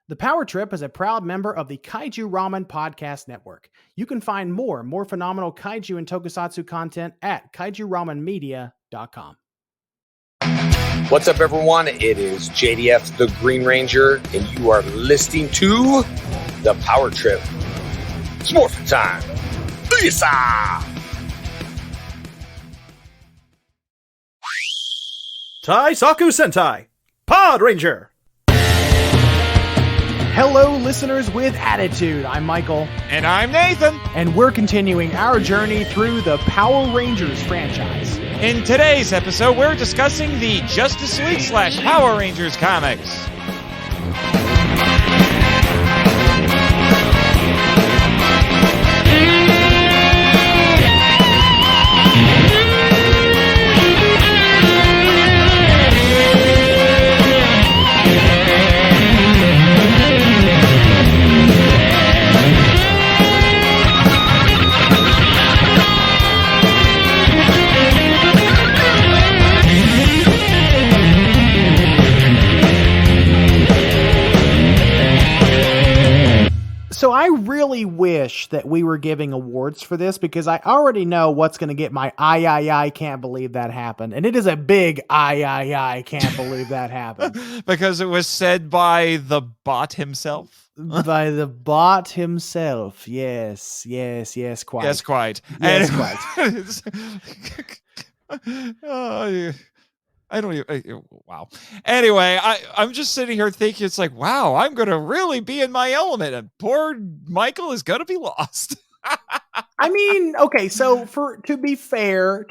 The Power Trip is a proud member of the Kaiju Ramen Podcast Network. You can find more phenomenal kaiju and tokusatsu content at kaijuramenmedia.com. What's up, everyone? It is JDF, the Green Ranger, and you are listening to The Power Trip. It's morphin' time. Lisa! Taisaku Sentai, Pod Ranger. Hello, listeners with attitude. I'm Michael. And I'm Nathan. And we're continuing our journey through the Power Rangers franchise. In today's episode, we're discussing the Justice League / Power Rangers comics. So I really wish that we were giving awards for this, because I already know what's going to get my I can't believe that happened. And it is a big I can't believe that happened. Because it was said by the bot himself. By the bot himself. Yes, quite. Yes, quite. Yes, quite. I don't even, wow. Anyway, I'm just sitting here thinking, it's like, wow, I'm going to really be in my element, and poor Michael is going to be lost. I mean, okay, so to be fair,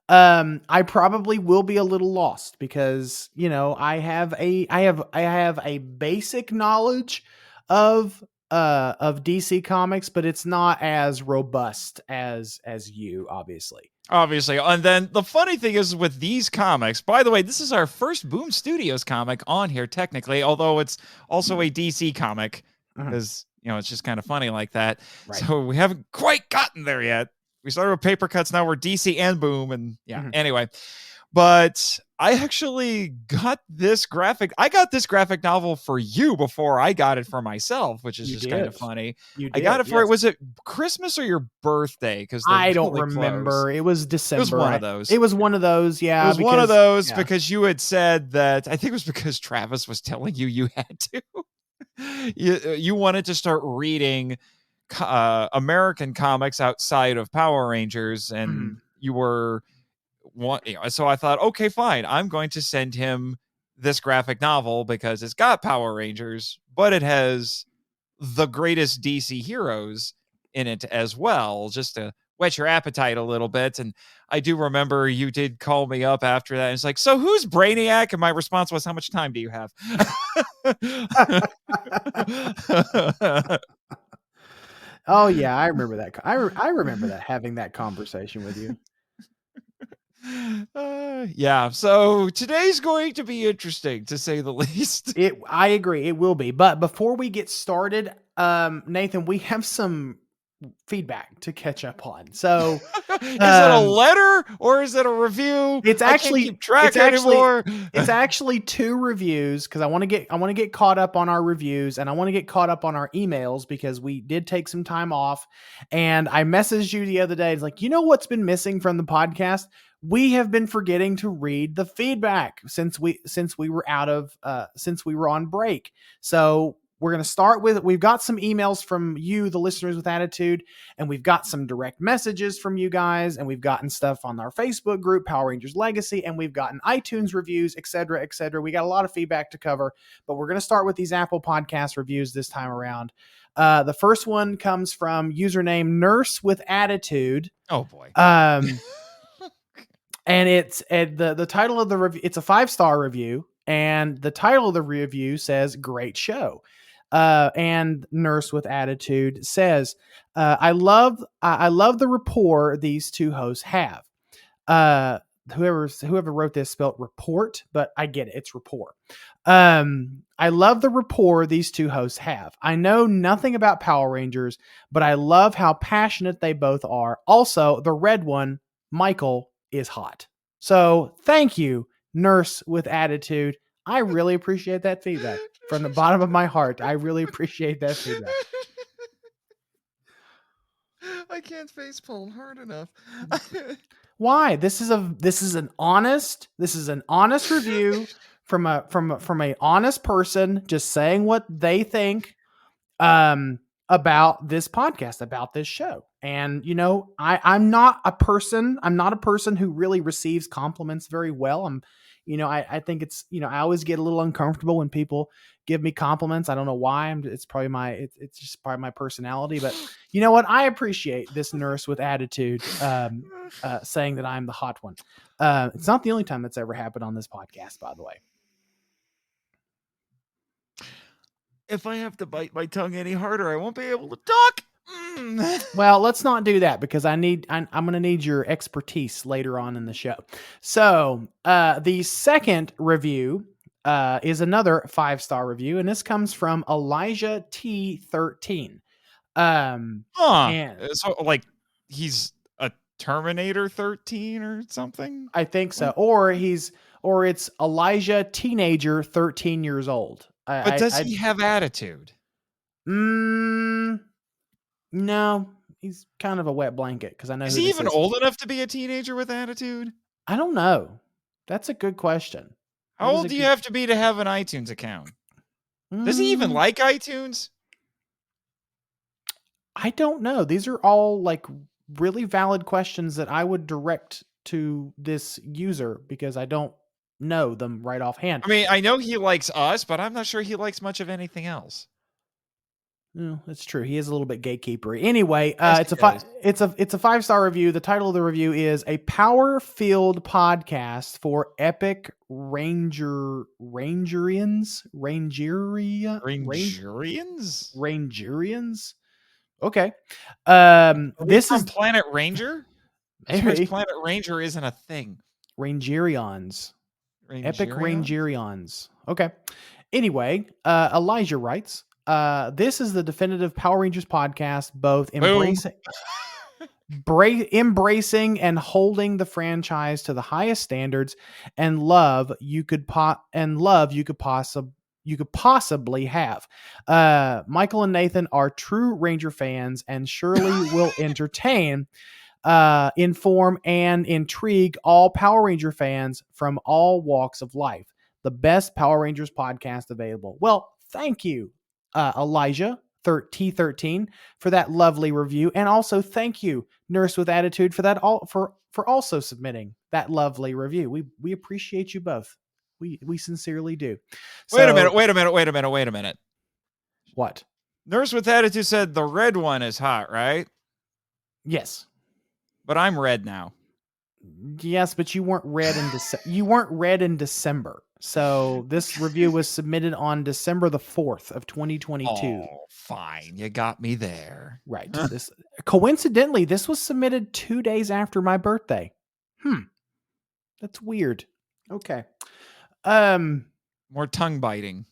I probably will be a little lost, because, you know, I have a basic knowledge of DC Comics, but it's not as robust as you, obviously. And then the funny thing is with these comics, by the way, this is our first Boom Studios comic on here technically, although it's also a DC comic, because, you know, it's just kind of funny like that. Right. So we haven't quite gotten there yet. We started with paper cuts, now we're DC and Boom, and anyway. But I actually got this graphic novel for you before I got it for myself, which is just kind of funny. I got it for was it Christmas or your birthday? Because I don't remember. Close. It was December. It was one of those. It was one of those, yeah. It was one of those because you had said that, I think it was because Travis was telling you had to. you wanted to start reading American comics outside of Power Rangers, and you were... So I thought, okay, fine. I'm going to send him this graphic novel because it's got Power Rangers, but it has the greatest DC heroes in it as well, just to whet your appetite a little bit. And I do remember you did call me up after that. And it's like, so who's Brainiac? And my response was, how much time do you have? Oh yeah, I remember that. I remember that, having that conversation with you. Yeah, so today's going to be interesting, to say the least. I agree, it will be. But before we get started, Nathan, we have some feedback to catch up on. So is it a letter or is it a review? It's actually I can't keep track anymore. It's actually 2 reviews, because I want to get caught up on our reviews, and I want to get caught up on our emails, because we did take some time off. And I messaged you the other day. It's like, you know what's been missing from the podcast? We have been forgetting to read the feedback since we were on break. So we're going to start with, we've got some emails from you, the listeners with attitude, and we've got some direct messages from you guys, and we've gotten stuff on our Facebook group, Power Rangers Legacy, and we've gotten iTunes reviews, etc., etc. We got a lot of feedback to cover, but we're going to start with these Apple Podcast reviews this time around. The first one comes from username Nurse with Attitude. Oh boy. And it's the title of the review. It's a 5-star review, and the title of the review says "Great show." And Nurse with Attitude says, "I love the rapport these 2 hosts have." Whoever wrote this spelled report, but I get it. It's rapport. I love the rapport these 2 hosts have. I know nothing about Power Rangers, but I love how passionate they both are. Also, the red one, Michael, is hot. So thank you, Nurse with Attitude. I really appreciate that feedback. From the bottom of my heart, I really appreciate that feedback. I can't face palm hard enough. Why? This is an honest review from a honest person just saying what they think about this podcast, about this show. And I'm not a person who really receives compliments very well. I think it's, I always get a little uncomfortable when people give me compliments. I don't know why. It's probably it's just part of my personality. But you know what? I appreciate this nurse with attitude saying that I'm the hot one. It's not the only time that's ever happened on this podcast, by the way. If I have to bite my tongue any harder, I won't be able to talk. Well, let's not do that because I'm going to need your expertise later on in the show. So the second review is another 5-star review, and this comes from Elijah T13. And So like he's a Terminator 13 or something? I think so. Or it's Elijah Teenager 13 years old. But does he have attitude? No, he's kind of a wet blanket because I know. Is he even old enough to be a teenager with attitude? I don't know. That's a good question. How old do you have to have an iTunes account? Does he even like iTunes? I don't know. These are all like really valid questions that I would direct to this user because I don't know them right offhand. I mean, I know he likes us, but I'm not sure he likes much of anything else. No, that's true. He is a little bit gatekeepery. Anyway, it's a 5-star review. The title of the review is a power-filled podcast for epic Rangerians. Okay. This is Planet Ranger. Planet Ranger isn't a thing. Rangerians. Epic Rangerians. Okay. Anyway, Elijah writes. This is the definitive Power Rangers podcast, both embracing and holding the franchise to the highest standards and love you could possibly have. Michael and Nathan are true Ranger fans and surely will entertain, inform, and intrigue all Power Ranger fans from all walks of life. The best Power Rangers podcast available. Well, thank you, Elijah T13 for that lovely review, and also thank you, Nurse with Attitude, for that for also submitting that lovely review. We appreciate you both. We sincerely do. Wait a minute. What? Nurse with Attitude said the red one is hot, right? Yes. But I'm red now. Yes, but you weren't red in December. So this review was submitted on December the 4th of 2022. Oh, fine. You got me there. Right. Coincidentally, this was submitted 2 days after my birthday. That's weird. Okay. More tongue biting.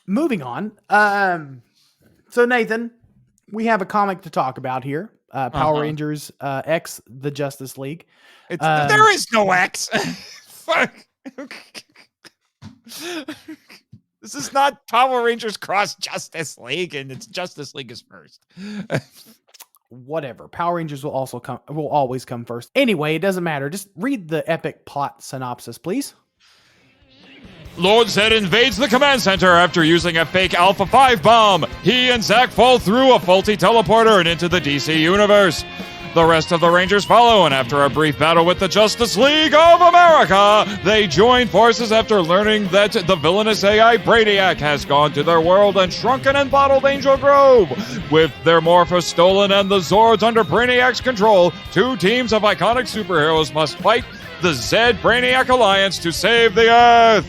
Moving on. So Nathan, we have a comic to talk about here. Power Rangers X the Justice League. There is no X. Fuck. This is not Power Rangers Cross Justice League, and it's Justice League is first. Whatever. Power Rangers will always come first. Anyway, it doesn't matter. Just read the epic plot synopsis, please. Lord Zed invades the command center after using a fake Alpha 5 bomb. He and Zack fall through a faulty teleporter and into the DC universe. The rest of the Rangers follow, and after a brief battle with the Justice League of America, they join forces after learning that the villainous AI Brainiac has gone to their world and shrunken and bottled Angel Grove. With their Morphos stolen and the Zords under Brainiac's control, two teams of iconic superheroes must fight the Zed Brainiac Alliance to save the Earth.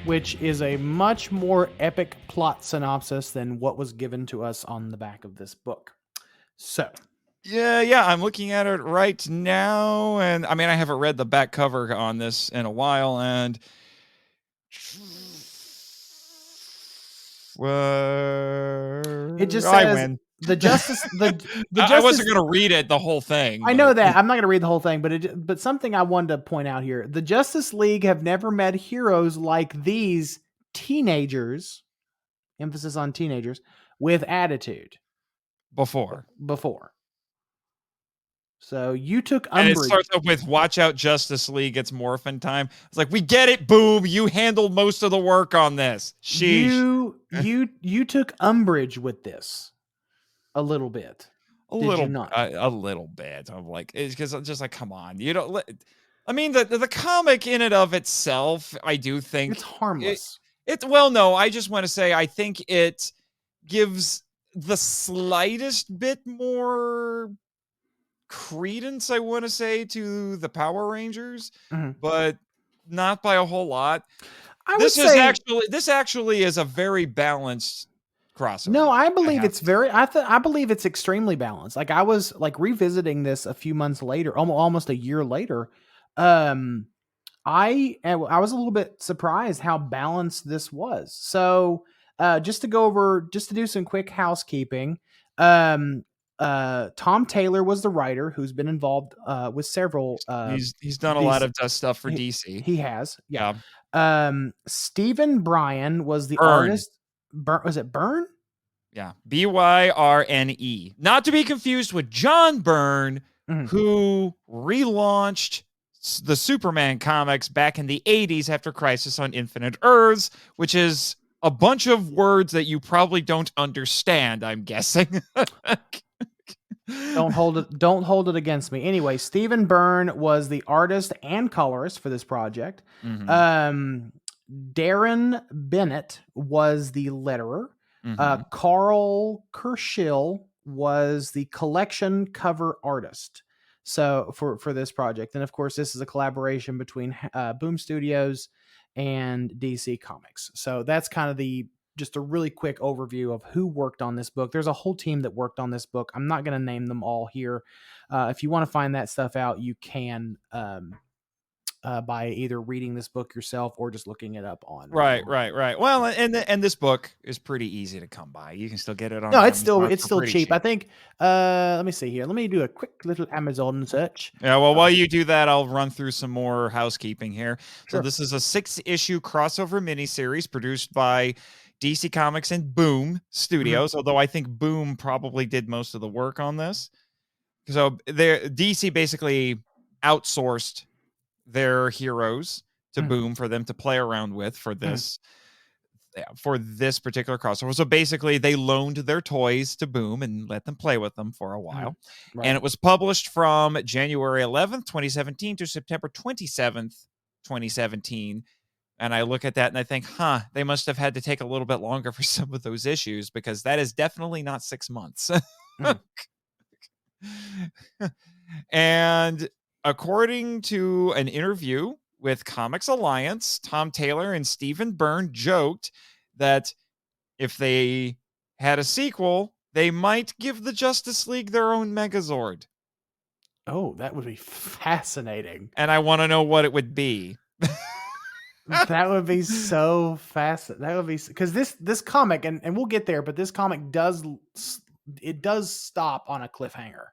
Which is a much more epic plot synopsis than what was given to us on the back of this book. So... Yeah, I'm looking at it right now, and I mean, I haven't read the back cover on this in a while, and it just says, I win. the Justice the I Justice. wasn't going to read it the whole thing. I know that I'm not going to read the whole thing, but something I wanted to point out here: the Justice League have never met heroes like these teenagers. Emphasis on teenagers with attitude before. So you took And it umbrage. starts up with "Watch out, Justice League! It's morphin' time." It's like, we get it, Boom. You handled most of the work on this. Sheesh. You took umbrage with this a little bit. A little bit. I'm like, it's because I'm just like, come on, you don't. I mean, the comic in and of itself, I do think it's harmless. No, I just want to say, I think it gives the slightest bit more credence, I want to say, to the Power Rangers, but not by a whole lot. This actually is a very balanced crossover. No, I believe I believe it's extremely balanced. Like, I was like revisiting this a few months later, almost a year later. I was a little bit surprised how balanced this was. So, just to do some quick housekeeping. Tom Taylor was the writer who's been involved with several. He's done a lot of stuff for DC. He has, yeah. Stephen Bryan was the artist. Was it Byrne? Yeah, Byrne. Not to be confused with John Byrne, who relaunched the Superman comics back in the 80s after Crisis on Infinite Earths, which is a bunch of words that you probably don't understand, I'm guessing. Don't hold it against me. Anyway, Stephen Byrne was the artist and colorist for this project. Darren Bennett was the letterer. Carl Kershill was the collection cover artist. So for this project, and of course, this is a collaboration between Boom Studios and DC Comics. So that's kind of just a really quick overview of who worked on this book. There's a whole team that worked on this book. I'm not going to name them all here. If you want to find that stuff out, you can by either reading this book yourself or just looking it up on. Right. Well, and this book is pretty easy to come by. You can still get it on. No, it's still cheap. I think. Let me see here. Let me do a quick little Amazon search. Yeah. Well, while you do that, I'll run through some more housekeeping here. Sure. So this is a 6-issue crossover miniseries produced by DC Comics and Boom Studios. Although I think Boom probably did most of the work on this. So DC basically outsourced their heroes to Boom for them to play around with for this particular crossover. So basically they loaned their toys to Boom and let them play with them for a while. Right. And it was published from January 11th, 2017 to September 27th, 2017. And I look at that and I think, they must have had to take a little bit longer for some of those issues, because that is definitely not 6 months. And according to an interview with Comics Alliance, Tom Taylor and Stephen Byrne joked that if they had a sequel, they might give the Justice League their own Megazord. Oh, that would be fascinating. And I want to know what it would be. That would be so fascinating. That would be, because this comic, and we'll get there, but this comic does stop on a cliffhanger.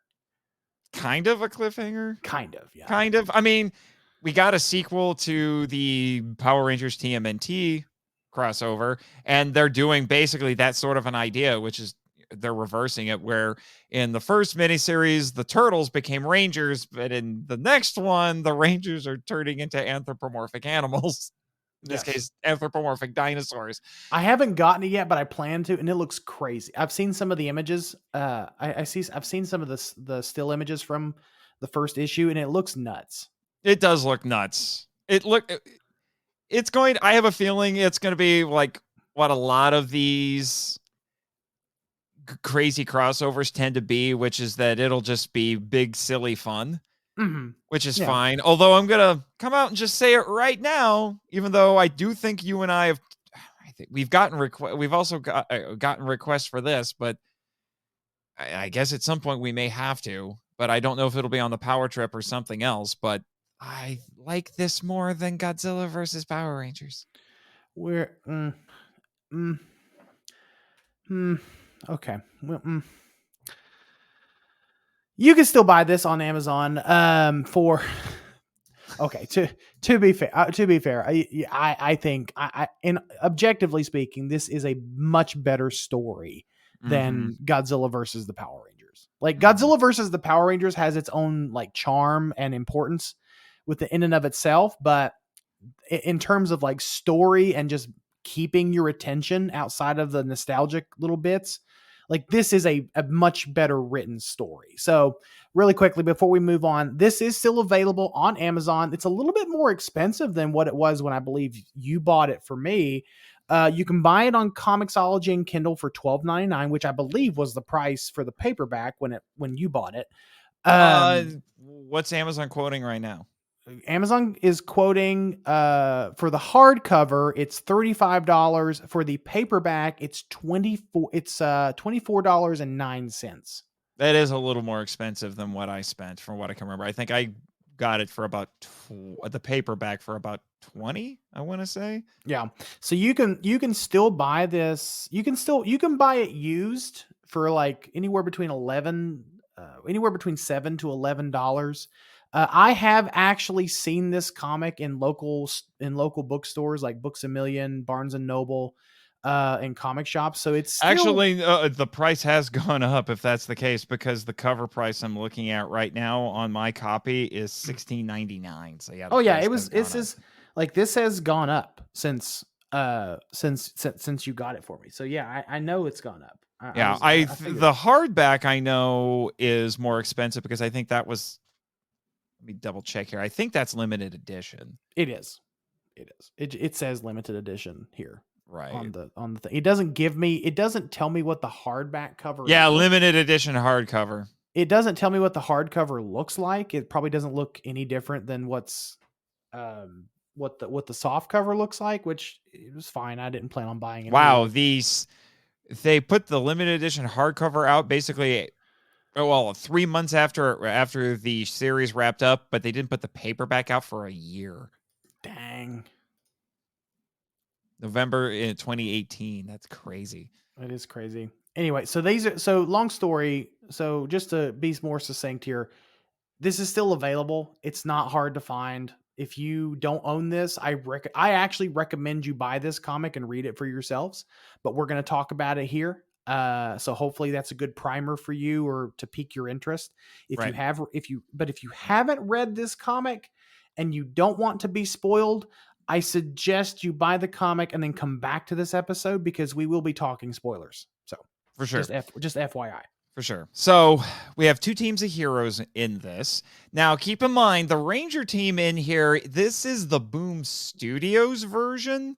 Kind of a cliffhanger? Kind of, yeah. Kind of. I mean, we got a sequel to the Power Rangers TMNT crossover, and they're doing basically that sort of an idea, which is they're reversing it, where in the first miniseries, the Turtles became Rangers, but in the next one, the Rangers are turning into anthropomorphic animals. In this case, anthropomorphic dinosaurs. I haven't gotten it yet, but I plan to, and it looks crazy. I've seen some of the images. I've seen some of the still images from the first issue, and it looks nuts. It does look nuts. I have a feeling it's going to be like what a lot of these crazy crossovers tend to be, which is that it'll just be big, silly fun. Which is fine. Although I'm going to come out and just say it right now, even though I do think you and I think we've also gotten requests for this, but I guess at some point we may have to, but I don't know if it'll be on the Power Trip or something else, but I like this more than Godzilla versus Power Rangers. Okay. Well, You can still buy this on Amazon for okay, to be fair, I think and objectively speaking, this is a much better story than Godzilla versus the Power Rangers. Like Godzilla versus the Power Rangers has its own like charm and importance with the in and of itself, but in terms of like story and just keeping your attention outside of the nostalgic little bits, like this is a much better written story. So really quickly before we move on, this is still available on Amazon. It's a little bit more expensive than what it was when I believe you bought it for me. You can buy it on Comixology and Kindle for $12.99, which I believe was the price for the paperback when you bought it. What's Amazon quoting right now? Amazon is quoting for the hardcover, it's $35. For the paperback, it's $24.09. That is a little more expensive than what I spent, from what I can remember. I think I got it for about the paperback for about 20, I want to say. Yeah. So you can still buy this. You can buy it used for like anywhere between $7 to $11. I have actually seen this comic in local bookstores like Books A Million, Barnes and Noble, and comic shops. So it's still... actually the price has gone up if that's the case, because the cover price I'm looking at right now on my copy is $16.99. So yeah. Oh yeah, this has gone up since you got it for me. So yeah, I know it's gone up. The hardback I know is more expensive because I think that was. Let me double check here. I think that's limited edition. It is. It says limited edition here. Right. On the thing. It doesn't tell me what the hardback cover is. Yeah, limited edition hardcover. It doesn't tell me what the hardcover looks like. It probably doesn't look any different than what the soft cover looks like, which it was fine. I didn't plan on buying it. Wow, they put the limited edition hardcover out basically 3 months after the series wrapped up, but they didn't put the paperback out for a year. Dang. November in 2018. That's crazy. It is crazy. Anyway, so long story. So just to be more succinct here, this is still available. It's not hard to find. If you don't own this, I actually recommend you buy this comic and read it for yourselves, but we're going to talk about it here. So hopefully that's a good primer for you or to pique your interest. If you haven't read this comic and you don't want to be spoiled, I suggest you buy the comic and then come back to this episode because we will be talking spoilers. So for sure, just FYI. For sure. So we have two teams of heroes in this. Now, keep in mind, the Ranger team in here, this is the Boom Studios version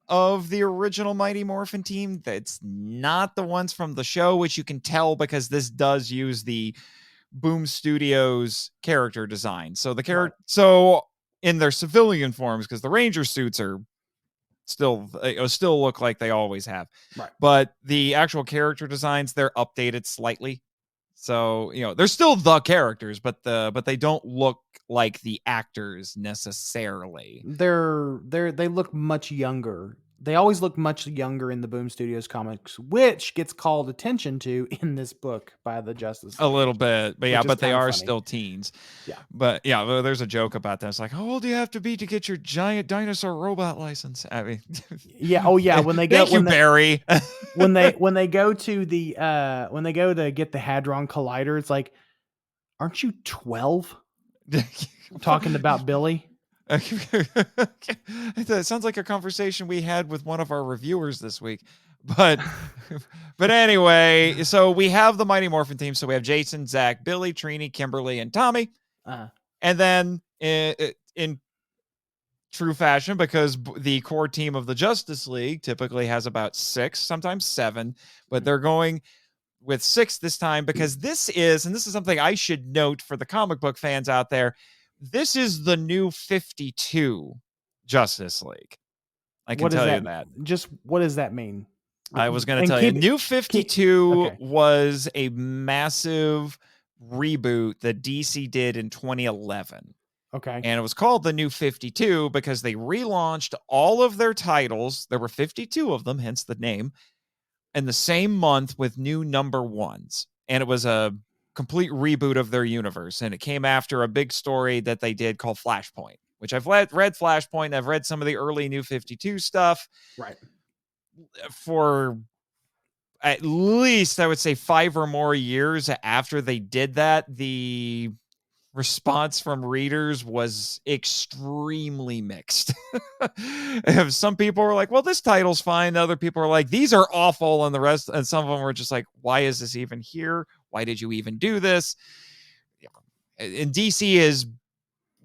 of the original Mighty Morphin team. That's not the ones from the show, which you can tell because this does use the Boom Studios character design. So so in their civilian forms, because the Ranger suits are still look like they always have, right? But the actual character designs, they're updated slightly, so they're still the characters, but they don't look like the actors necessarily. They look much younger. They always look much younger in the Boom Studios comics, which gets called attention to in this book by the Justice League. A little bit, but they are funny. Still teens. Yeah. But there's a joke about that. It's like, how old do you have to be to get your giant dinosaur robot license? I mean, yeah. Oh yeah. When they go, Barry. when they go to get the Hadron Collider, it's like, aren't you 12? Talking about Billy. That sounds like a conversation we had with one of our reviewers this week, but anyway, so we have the Mighty Morphin team. So we have Jason, Zach, Billy, Trini, Kimberly, and Tommy. And then in true fashion, because the core team of the Justice League typically has about 6, sometimes 7, but they're going with 6 this time because this is something I should note for the comic book fans out there. This is the new 52 Justice League. I can tell you that. Just what does that mean? I was going to tell you. New 52 was a massive reboot that DC did in 2011. Okay. And it was called the New 52 because they relaunched all of their titles. There were 52 of them, hence the name, in the same month with new number 1s. And it was a complete reboot of their universe, and it came after a big story that they did called Flashpoint, which I've read Flashpoint. I've read some of the early New 52 stuff Right. for at least, I would say, 5 or more years after they did that. The response from readers was extremely mixed. Some people were like, well, this title's fine. Other people were like, these are awful. And some of them were just like, why is this even here? Why did you even do this? And DC has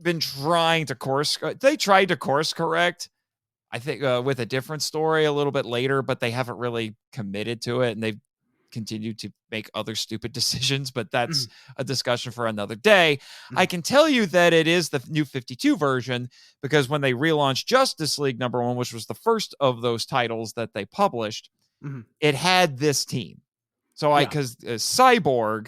been trying to they tried to course correct, I think, with a different story a little bit later, but they haven't really committed to it, and they've continued to make other stupid decisions, but that's a discussion for another day. I can tell you that it is the New 52 version, because when they relaunched Justice League #1, which was the first of those titles that they published, it had this team. So because Cyborg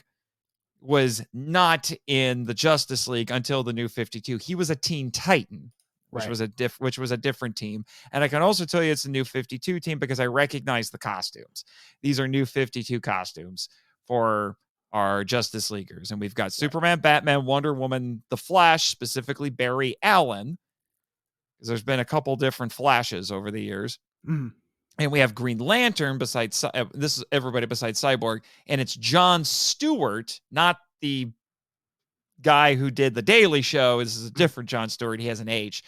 was not in the Justice League until the New 52. He was a Teen Titan, which was a different team. And I can also tell you it's a New 52 team because I recognize the costumes. These are New 52 costumes for our Justice Leaguers. And we've got Superman, Batman, Wonder Woman, The Flash, specifically Barry Allen, because there's been a couple different Flashes over the years. And we have Green Lantern besides, this is everybody besides Cyborg, and it's Jon Stewart, not the guy who did The Daily Show. This is a different Jon Stewart. He has an H.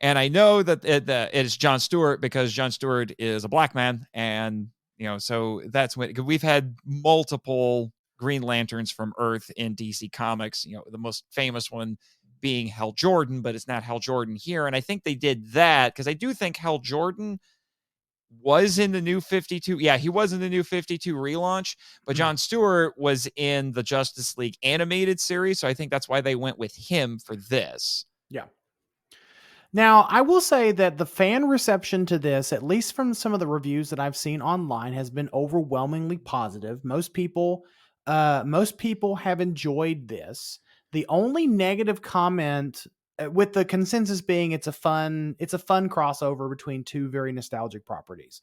And I know that it is Jon Stewart because Jon Stewart is a black man. And, so that's when we've had multiple Green Lanterns from Earth in DC Comics, the most famous one being Hal Jordan, but it's not Hal Jordan here. And I think they did that because I do think Hal Jordan was in the New 52. Yeah, he was in the New 52 relaunch, but Jon Stewart was in the Justice League animated series. So I think that's why they went with him for this. Yeah. Now, I will say that the fan reception to this, at least from some of the reviews that I've seen online, has been overwhelmingly positive. Most people have enjoyed this. The only negative comment, with the consensus being it's a fun crossover between two very nostalgic properties.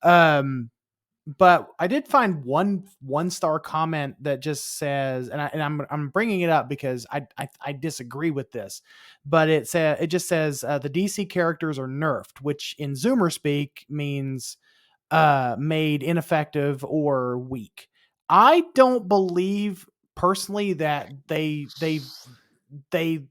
But I did find one star comment that just says, and I'm bringing it up because I disagree with this, but it just says the DC characters are nerfed, which in Zoomer speak means made ineffective or weak. I don't believe personally that they've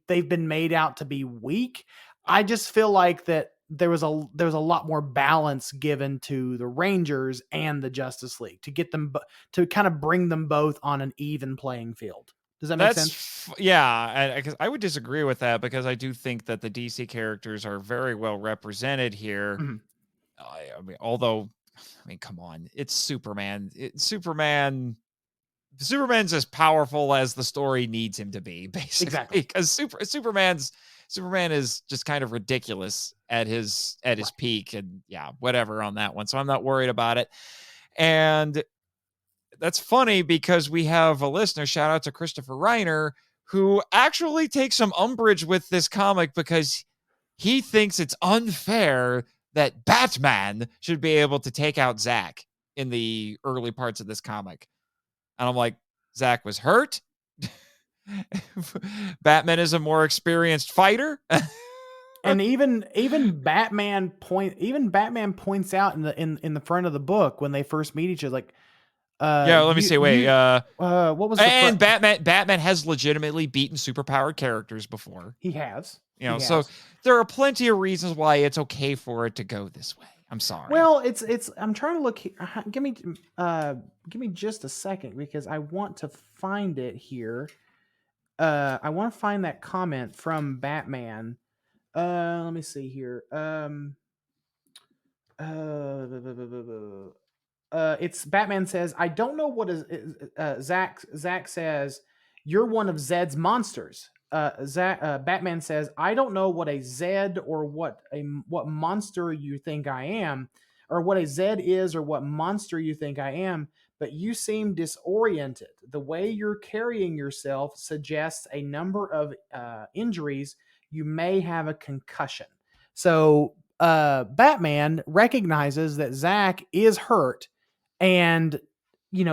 been made out to be weak. I just feel like that there was a lot more balance given to the Rangers and the Justice League to get them to kind of bring them both on an even playing field. Does that make sense? Yeah, because I would disagree with that because I do think that the DC characters are very well represented here. Come on, it's Superman. Superman's as powerful as the story needs him to be, basically. Exactly. Because Superman is just kind of ridiculous at his peak, and whatever on that one. So I'm not worried about it. And that's funny because we have a listener, shout out to Christopher Reiner, who actually takes some umbrage with this comic because he thinks it's unfair that Batman should be able to take out Zach in the early parts of this comic. And I'm like, Zach was hurt. Batman is a more experienced fighter. And even Batman points out in the front of the book when they first meet each other, like, let me see. Wait, what was the and Batman has legitimately beaten superpowered characters before. He has. So there are plenty of reasons why it's okay for it to go this way. I'm sorry. Well, it's I'm trying to look here. Give me just a second because I want to find it here. I want to find that comment from Batman. Let me see here. It's Batman says, I don't know what is Zach says, you're one of Zed's monsters. Batman says, I don't know what a Zed or what monster you think I am, or what a Zed is or what monster you think I am, but you seem disoriented. The way you're carrying yourself suggests a number of injuries. You may have a concussion. So Batman recognizes that Zach is hurt, and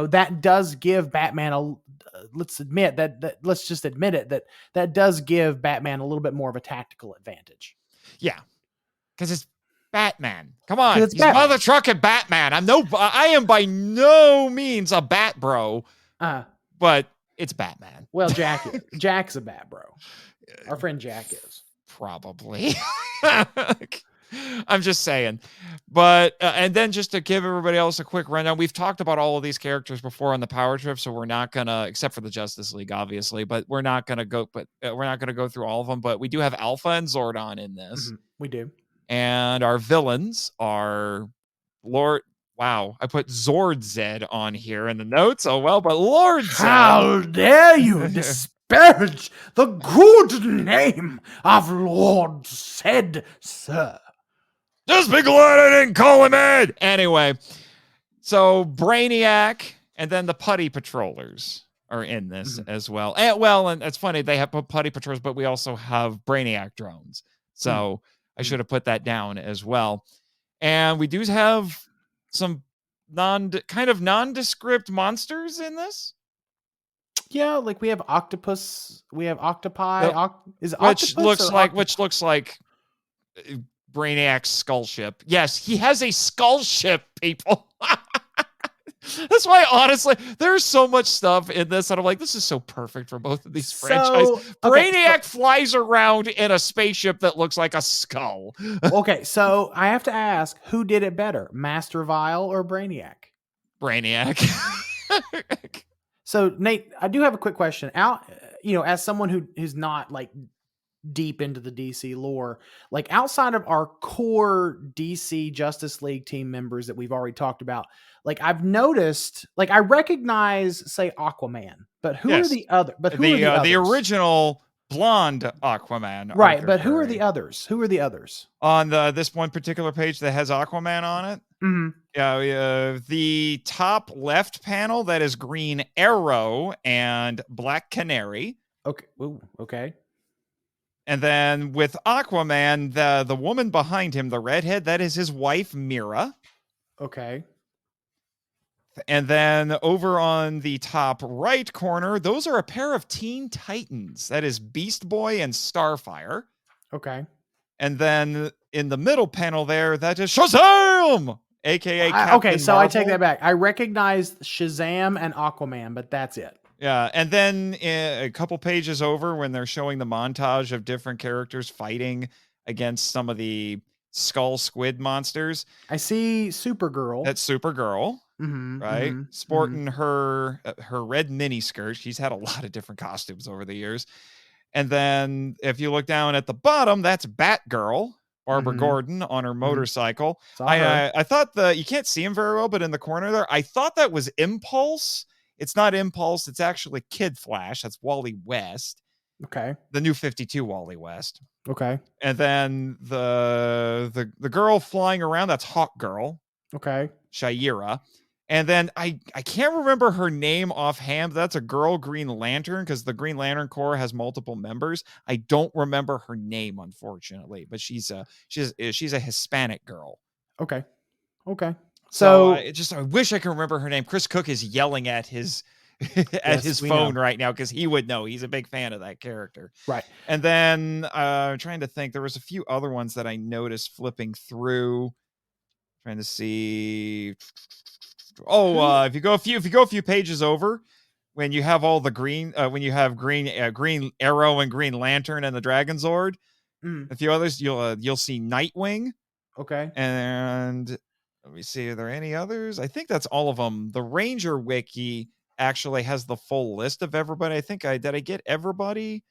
that does give Batman let's admit let's just admit it, that does give Batman a little bit more of a tactical advantage. Yeah. Because it's Batman. Come on. 'Cause it's He's Batman. mother trucking Batman. I am by no means a bat bro, but it's Batman. Well, Jack's a bat bro. Our friend Jack is. Probably. I'm just saying. But, and then just to give everybody else a quick rundown, we've talked about all of these characters before on the Power Trip, so we're not going to, except for the Justice League, obviously, but we're not going to go through all of them, but we do have Alpha and Zordon in this. Mm-hmm. We do. And our villains are I put Zord Zed on here in the notes. Oh, well, but Lord Zed. How dare you disparage the good name of Lord Zed, sir? Just be glad I didn't call him Ed. Anyway, so Brainiac and then the Putty Patrollers are in this as well. And it's funny, they have Putty Patrollers, but we also have Brainiac drones. So I should have put that down as well. And we do have some nondescript monsters in this. Yeah, like we have octopus, we have octopi. Which looks like Brainiac's skull ship. Yes, he has a skull ship, people. That's why, honestly, there's so much stuff in this that I'm like, this is so perfect for both of these franchises. Brainiac flies around in a spaceship that looks like a skull. Okay, so I have to ask, who did it better, Master Vile or Brainiac? Brainiac. So, Nate, I do have a quick question. As someone who's not like deep into the DC lore, like outside of our core DC Justice League team members that we've already talked about, like I've noticed, like I recognize, say, Aquaman, but who are the other? But who are the others? The original blonde Aquaman, right? Arthur But who Curry. are the others? Who are the others on this one particular page that has Aquaman on it? Mm-hmm. Yeah, the top left panel that is Green Arrow and Black Canary. Okay. Ooh, okay. And then with Aquaman, the woman behind him, the redhead, that is his wife, Mira. Okay. And then over on the top right corner, those are a pair of Teen Titans. That is Beast Boy and Starfire. Okay. And then in the middle panel there, that is Shazam! AKA Captain okay, so Marvel. I take that back. I recognize Shazam and Aquaman, but that's it. Yeah, and then a couple pages over when they're showing the montage of different characters fighting against some of the skull squid monsters. I see Supergirl. That's Supergirl, right? Sporting her red mini skirt. She's had a lot of different costumes over the years. And then if you look down at the bottom, that's Batgirl, Barbara Gordon on her motorcycle. I thought you can't see him very well, but in the corner there, I thought that was Impulse. It's not Impulse. It's actually Kid Flash. That's Wally West. Okay. The new 52 Wally West. Okay. And then the girl flying around, that's Hawk Girl. Okay. Shaira. And then I can't remember her name offhand. That's a girl Green Lantern because the Green Lantern Corps has multiple members. I don't remember her name, unfortunately, but she's a Hispanic girl. Okay. Okay. So I wish I could remember her name. Chris Cook is yelling at his his phone right now because he would know. He's a big fan of that character. Right. And then I'm trying to think. There was a few other ones that I noticed flipping through. Trying to see. If you go a few pages over, when you have all the green, when you have Green Arrow and Green Lantern and the Dragon Zord, a few others, you'll see Nightwing. Okay. And let me see, are there any others? I think that's all of them. The Ranger Wiki actually has the full list of everybody. Did I get everybody?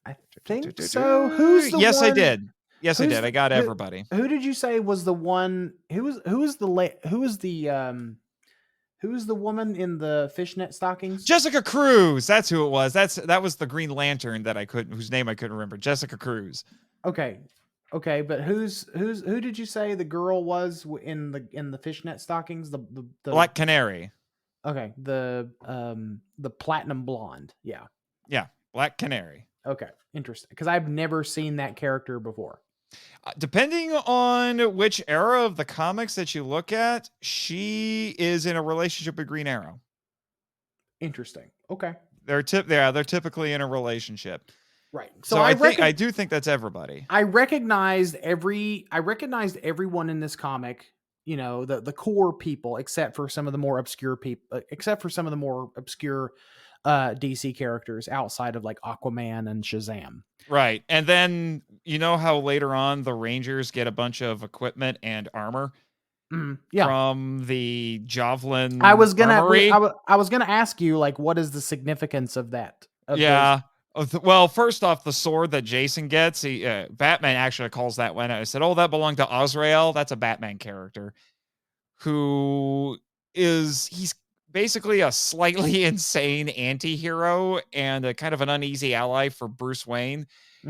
I think so. Who's the yes, one? I did. Yes, I did. I got everybody. Who did you say was the one? Who was the woman in the fishnet stockings? Jessica Cruz. That's who it was. That was the Green Lantern whose name I couldn't remember. Jessica Cruz. Okay, but who did you say the girl was in the fishnet stockings? The Black Canary. Okay, the platinum blonde. Yeah, Black Canary. Okay, interesting. Because I've never seen that character before. Depending on which era of the comics that you look at, she is in a relationship with Green Arrow. Interesting. Okay. They're typically in a relationship. Right. So I do think that's everybody. I recognized everyone in this comic, you know, the core people, except for some of the more obscure DC characters outside of like Aquaman and Shazam. Right. And then you know how later on the Rangers get a bunch of equipment and armor Yeah. from the Javelin I was gonna armory? I was gonna ask you, like, what is the significance of that? Yeah. Well, first off, the sword that Jason gets, Batman actually calls that one. I said, "Oh, that belonged to Azrael." That's a Batman character who he's basically a slightly insane anti-hero and a kind of an uneasy ally for Bruce Wayne.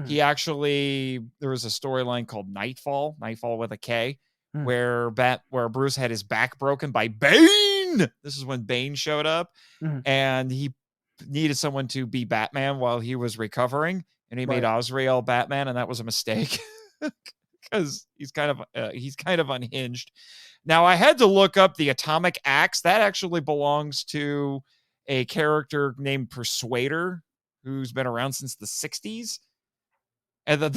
He actually, there was a storyline called Nightfall with a K, where Bruce had his back broken by Bane. This is when Bane showed up, and he needed someone to be Batman while he was recovering, and he made Azrael Batman, and that was a mistake because he's kind of unhinged. Now, I had to look up the atomic axe. That actually belongs to a character named Persuader, who's been around since the 60s. And then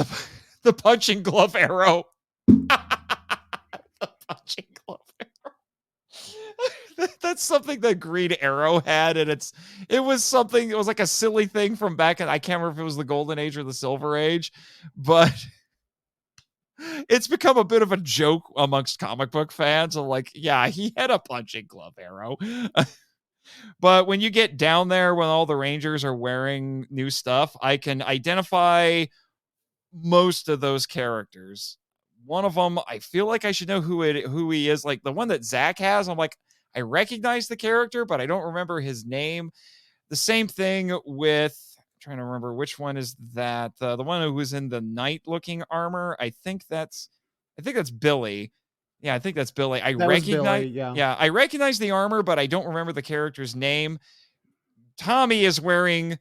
the punching glove arrow. The punching glove arrow. That's something that Green Arrow had, and it was like a silly thing from back in, I can't remember if it was the Golden Age or the Silver Age, but it's become a bit of a joke amongst comic book fans. I'm like, yeah, he had a punching glove arrow. But when you get down there, when all the Rangers are wearing new stuff, I can identify most of those characters. One of them, I feel like I should know who he is. Like the one that Zach has, I'm like, I recognize the character, but I don't remember his name. The same thing with, I'm trying to remember which one is that. The one who was in the night looking armor. I think that's Billy. Yeah, I think that's Billy. I recognize the armor, but I don't remember the character's name. Tommy is wearing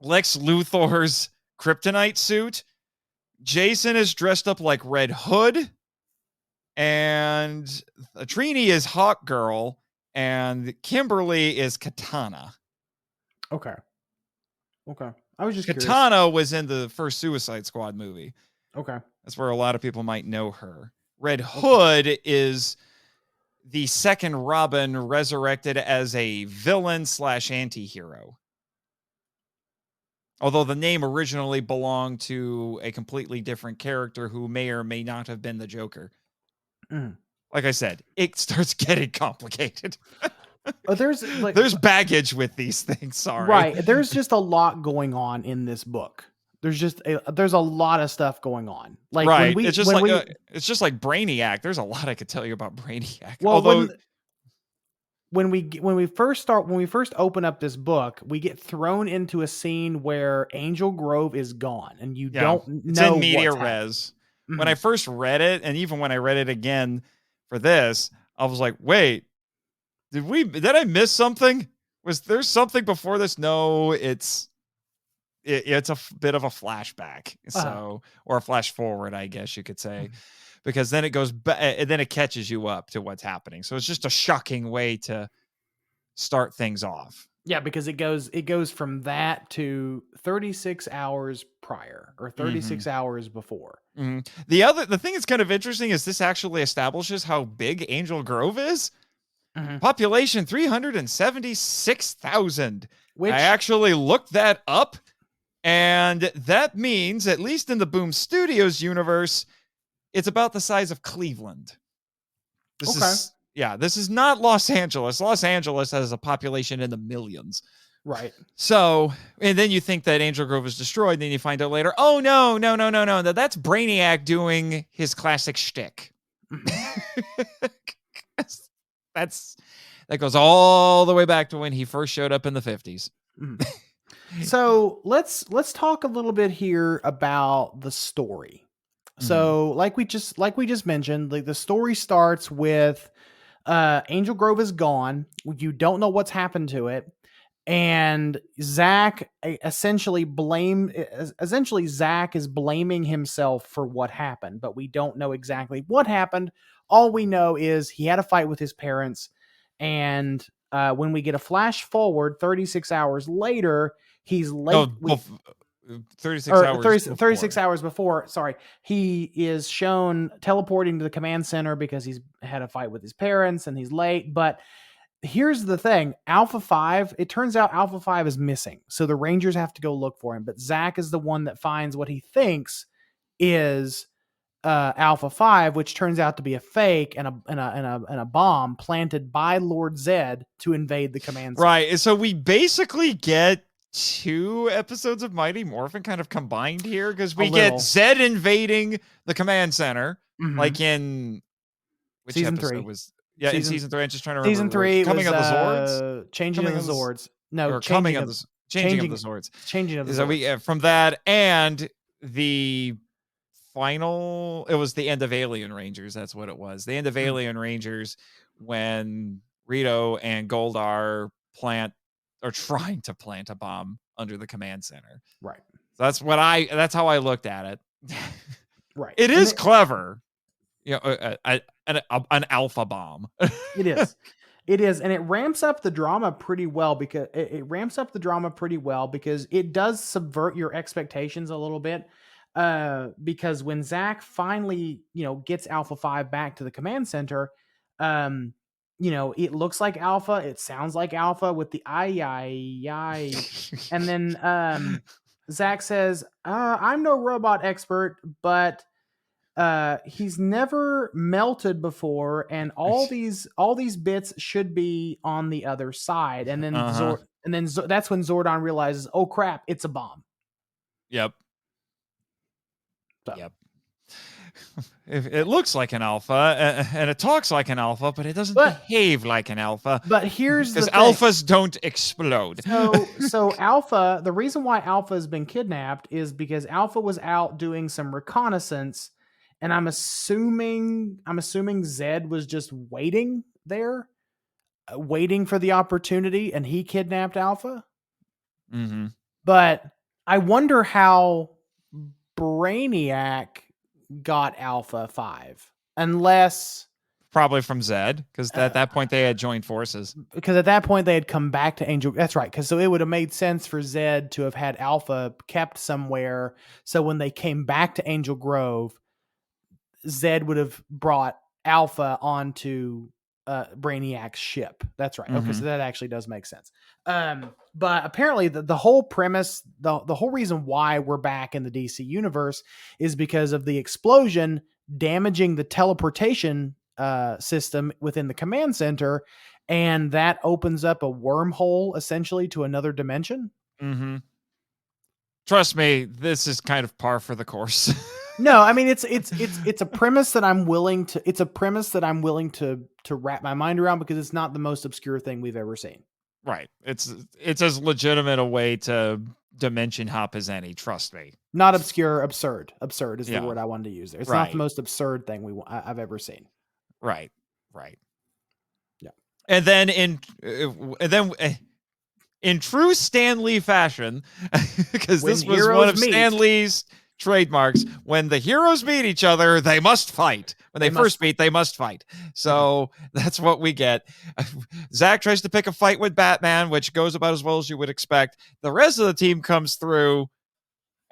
Lex Luthor's kryptonite suit. Jason is dressed up like Red Hood. And Trini is Hawk Girl. And Kimberly is Katana. Okay. I was just Katana curious. was in the first Suicide Squad movie. Okay. That's where a lot of people might know her. Red Hood is the second Robin resurrected as a villain / anti-hero. Although the name originally belonged to a completely different character who may or may not have been the Joker. Like I said, it starts getting complicated. There's baggage with these things. Sorry. Right. There's just a lot going on in this book. There's a lot of stuff going on. Like right. It's just like Brainiac. There's a lot I could tell you about Brainiac. Well, although when we first open up this book, we get thrown into a scene where Angel Grove is gone, and you don't know. It's in media res. When I first read it, and even when I read it again for this, I was like, wait, did I miss something? Was there something before this? No, it's a bit of a flashback, or a flash forward, I guess you could say, because then it goes and then it catches you up to what's happening. So it's just a shocking way to start things off. Yeah, because it goes from that to 36 hours prior or 36 hours before. The thing that's kind of interesting is this actually establishes how big Angel Grove is. Population 376,000. I actually looked that up, and that means, at least in the Boom Studios universe, it's about the size of Cleveland. This is not Los Angeles. Los Angeles has a population in the millions. Right. So, and then you think that Angel Grove is destroyed, and then you find out later, oh, no. That's Brainiac doing his classic shtick. That goes all the way back to when he first showed up in the 50s. So let's talk a little bit here about the story. So like we just mentioned, like the story starts with Angel Grove is gone. You don't know what's happened to it. and Zach essentially Zach is blaming himself for what happened, but we don't know exactly what happened. All we know is he had a fight with his parents, and when we get a flash forward 36 hours later, he's late. 36 hours 36 hours before, sorry, he is shown teleporting to the command center because he's had a fight with his parents and he's late. But here's the thing, Alpha 5, it turns out Alpha 5 is missing, so the Rangers have to go look for him, but Zach is the one that finds what he thinks is Alpha 5, which turns out to be a fake and a bomb planted by Lord Zed to invade the command center. Right, so we basically get 2 episodes of Mighty Morphin kind of combined here, because we get Zed invading the command center, like in which season episode 3 was in season 3. I'm just trying to remember. Season 3 Coming was, of the Zords, changing of the Zords. No, changing of the Zords. Changing of the so Zords. We from that and the final. It was the end of Alien Rangers. That's what it was. The end of Alien Rangers, when Rito and Goldar are trying to plant a bomb under the command center. Right. That's how I looked at it. Right. It is clever. You know, an alpha bomb. It is. It is, and it ramps up the drama pretty well because it does subvert your expectations a little bit. Because when Zach finally, gets Alpha 5 back to the command center, it looks like Alpha, it sounds like Alpha with the I. And then Zach says, I'm no robot expert, but he's never melted before, and all these bits should be on the other side. And then that's when Zordon realizes, oh crap, it's a bomb. Yep. So. Yep. It looks like an alpha and it talks like an alpha, but it doesn't behave like an alpha. But here's the thing. Because alphas don't explode. So Alpha, the reason why Alpha has been kidnapped is because Alpha was out doing some reconnaissance, and I'm assuming Zed was just waiting there, waiting for the opportunity, and he kidnapped Alpha. Mm-hmm. But I wonder how Brainiac got Alpha 5, unless probably from Zed, because at that point they had joined forces. Because at that point they had come back to Angel. That's right. Because so it would have made sense for Zed to have had Alpha kept somewhere. So when they came back to Angel Grove, Zed would have brought Alpha onto Brainiac's ship. That's right. Okay, so that actually does make sense. But apparently the whole premise, the whole reason why we're back in the DC universe is because of the explosion damaging the teleportation system within the command center, and that opens up a wormhole essentially to another dimension. Mm-hmm. Trust me, this is kind of par for the course. No, I mean it's a premise that I'm willing to wrap my mind around, because it's not the most obscure thing we've ever seen. Right. It's as legitimate a way to dimension hop as any. Trust me. Not obscure, absurd. Absurd is the word I wanted to use there. It's not the most absurd thing I've ever seen. Right. Right. Yeah. And then in true Stan Lee fashion, because this was one of Stan Lee's trademarks, when the heroes meet each other, they must fight. When they first meet, they must fight. So that's what we get. Zach tries to pick a fight with Batman, which goes about as well as you would expect. The rest of the team comes through,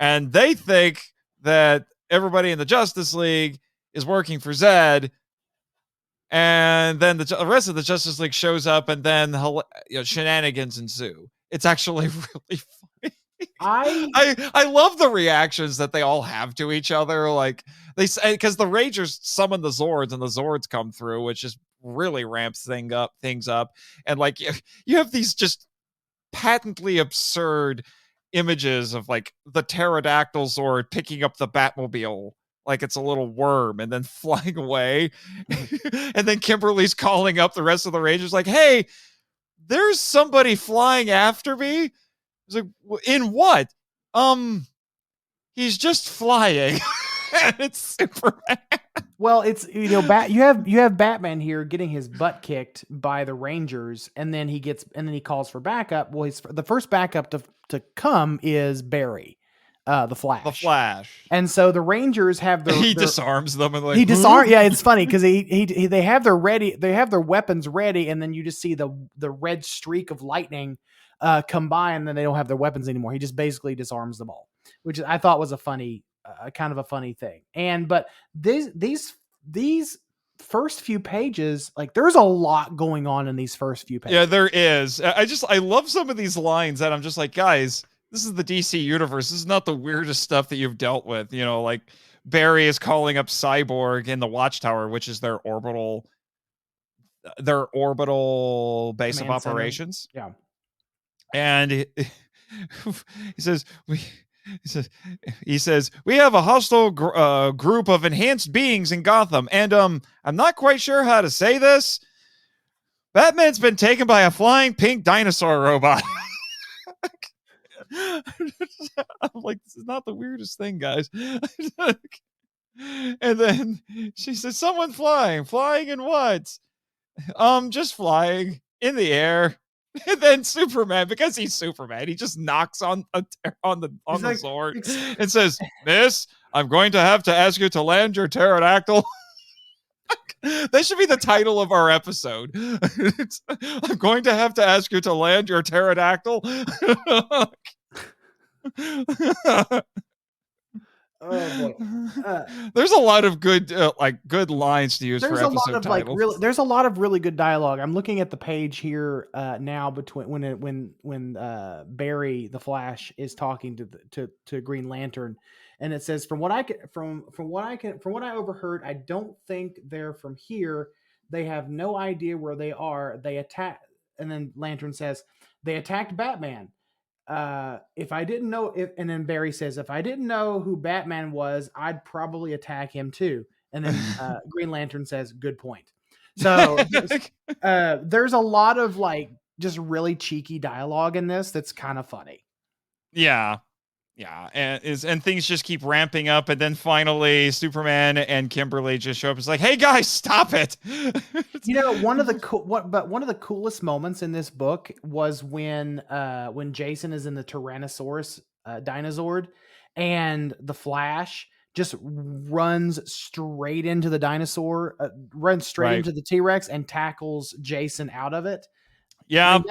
and they think that everybody in the Justice League is working for Zed. And then the rest of the Justice League shows up, and then shenanigans ensue. It's actually really funny. I love the reactions that they all have to each other. Like they say, because the Rangers summon the Zords and the Zords come through, which just really ramps things up. And like you have these just patently absurd images of like the pterodactyl Zord picking up the Batmobile like it's a little worm and then flying away. And then Kimberly's calling up the rest of the Rangers like, hey, there's somebody flying after me. It's like, in what? He's just flying. and it's Superman. Well, it's you have Batman here getting his butt kicked by the Rangers, and then he calls for backup. Well, the first backup to come is Barry, the Flash. The Flash. And so the Rangers have he disarms them and he disarms. Yeah, it's funny because they have their weapons ready, and then you just see the red streak of lightning come by, and then they don't have their weapons anymore. He just basically disarms them all, which I thought was a funny. Kind of a funny thing. But these first few pages, like there's a lot going on in these first few pages. Yeah, there is. I love some of these lines that I'm just like, guys, this is the DC universe. This is not the weirdest stuff that you've dealt with. Like Barry is calling up Cyborg in the Watchtower, which is their orbital base Command of operations. Center. Yeah. And he says we have a hostile group of enhanced beings in Gotham, and I'm not quite sure how to say this. Batman's been taken by a flying pink dinosaur robot. I'm like, this is not the weirdest thing, guys. And then she says, someone flying in what? Just flying in the air. And then Superman, because he's Superman, he just knocks on the sword and says, "Miss, I'm going to have to ask you to land your pterodactyl." That should be the title of our episode. I'm going to have to ask you to land your pterodactyl. Oh boy. There's a lot of good lines to use for episode titles. There's a lot of really good dialogue. I'm looking at the page here now between when Barry the Flash is talking to Green Lantern, and it says from what I overheard, I don't think they're from here. They have no idea where they are. They attack, and then Lantern says they attacked Batman. If I didn't know and then Barry says, if I didn't know who Batman was, I'd probably attack him too. And then Green Lantern says, good point. So there's a lot of like just really cheeky dialogue in this that's kind of funny. Yeah. And things just keep ramping up, and then finally Superman and Kimberly just show up. It's like, hey guys, stop it. One of the coolest moments in this book was when Jason is in the Tyrannosaurus Dinozord, and the Flash just runs straight into the dinosaur, runs straight into the T-Rex and tackles Jason out of it. Yeah, I mean,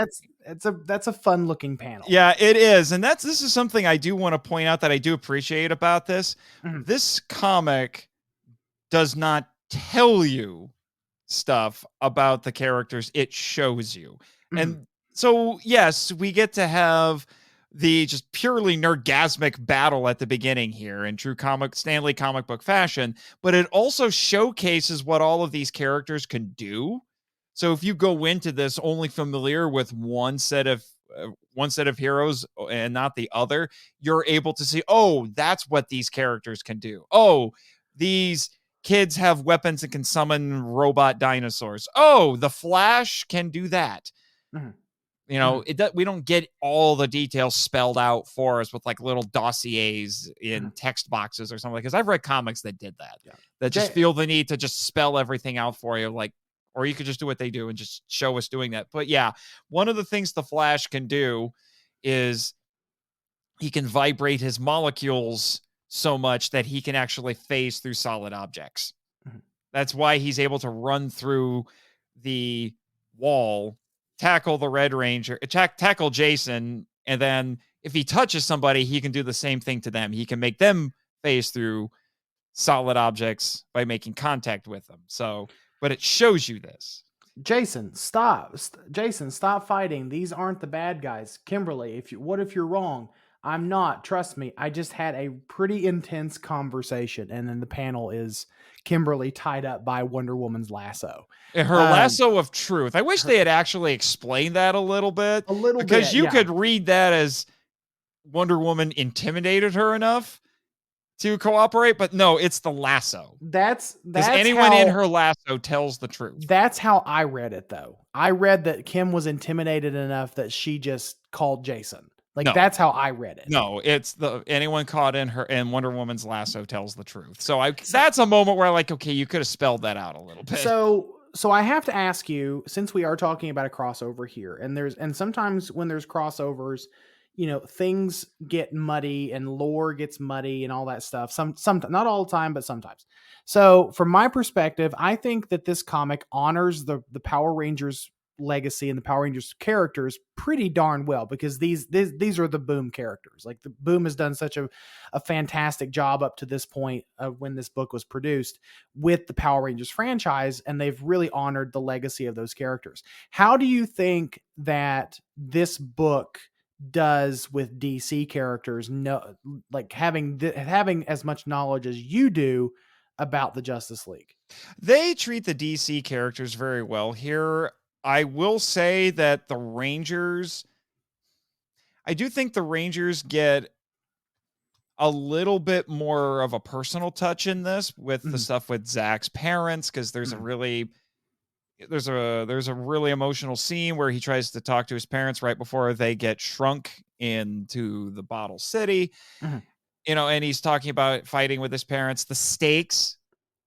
that's a fun looking panel. Yeah, it is. And this is something I do want to point out that I do appreciate about this. Mm-hmm. This comic does not tell you stuff about the characters. It shows you. Mm-hmm. And so, yes, we get to have the just purely nerdgasmic battle at the beginning here in true Stanley comic book fashion, but it also showcases what all of these characters can do. So if you go into this only familiar with one set of heroes and not the other, you're able to see, oh, that's what these characters can do. Oh, these kids have weapons and can summon robot dinosaurs. Oh, the Flash can do that. Mm-hmm. We don't get all the details spelled out for us with like little dossiers in text boxes or something. Because I've read comics that did that. Yeah. That just feel the need to just spell everything out for you, like. Or you could just do what they do and just show us doing that. But yeah, one of the things the Flash can do is he can vibrate his molecules so much that he can actually phase through solid objects. Mm-hmm. That's why he's able to run through the wall, tackle the Red Ranger, tackle Jason, and then if he touches somebody, he can do the same thing to them. He can make them phase through solid objects by making contact with them. So... But it shows you this. Jason, stop. Jason, stop fighting. These aren't the bad guys. Kimberly, what if you're wrong? I'm not. Trust me. I just had a pretty intense conversation. And then the panel is Kimberly tied up by Wonder Woman's lasso. Her lasso of truth. I wish they had actually explained that a little bit. Because you could read that as Wonder Woman intimidated her enough to cooperate, but no, it's the lasso. That's anyone in her lasso tells the truth. That's how I read it, though. I read that Kim was intimidated enough that she just called Jason. Like No. that's how I read it. No, it's anyone caught in Wonder Woman's lasso tells the truth. So that's a moment where okay, you could have spelled that out a little bit. So I have to ask you, since we are talking about a crossover here, and sometimes when there's crossovers, things get muddy and lore gets muddy and all that stuff. Some not all the time, but sometimes. So from my perspective, I think that this comic honors the Power Rangers legacy and the Power Rangers characters pretty darn well, because these are the Boom characters. Like the Boom has done such a fantastic job up to this point of when this book was produced with the Power Rangers franchise, and they've really honored the legacy of those characters. How do you think that this book does with DC characters, like having as much knowledge as you do about the Justice League? They treat the DC characters very well here. I will say that I do think the Rangers get a little bit more of a personal touch in this with the stuff with Zach's parents, because there's a really emotional scene where he tries to talk to his parents right before they get shrunk into the Bottle City. And he's talking about fighting with his parents. The stakes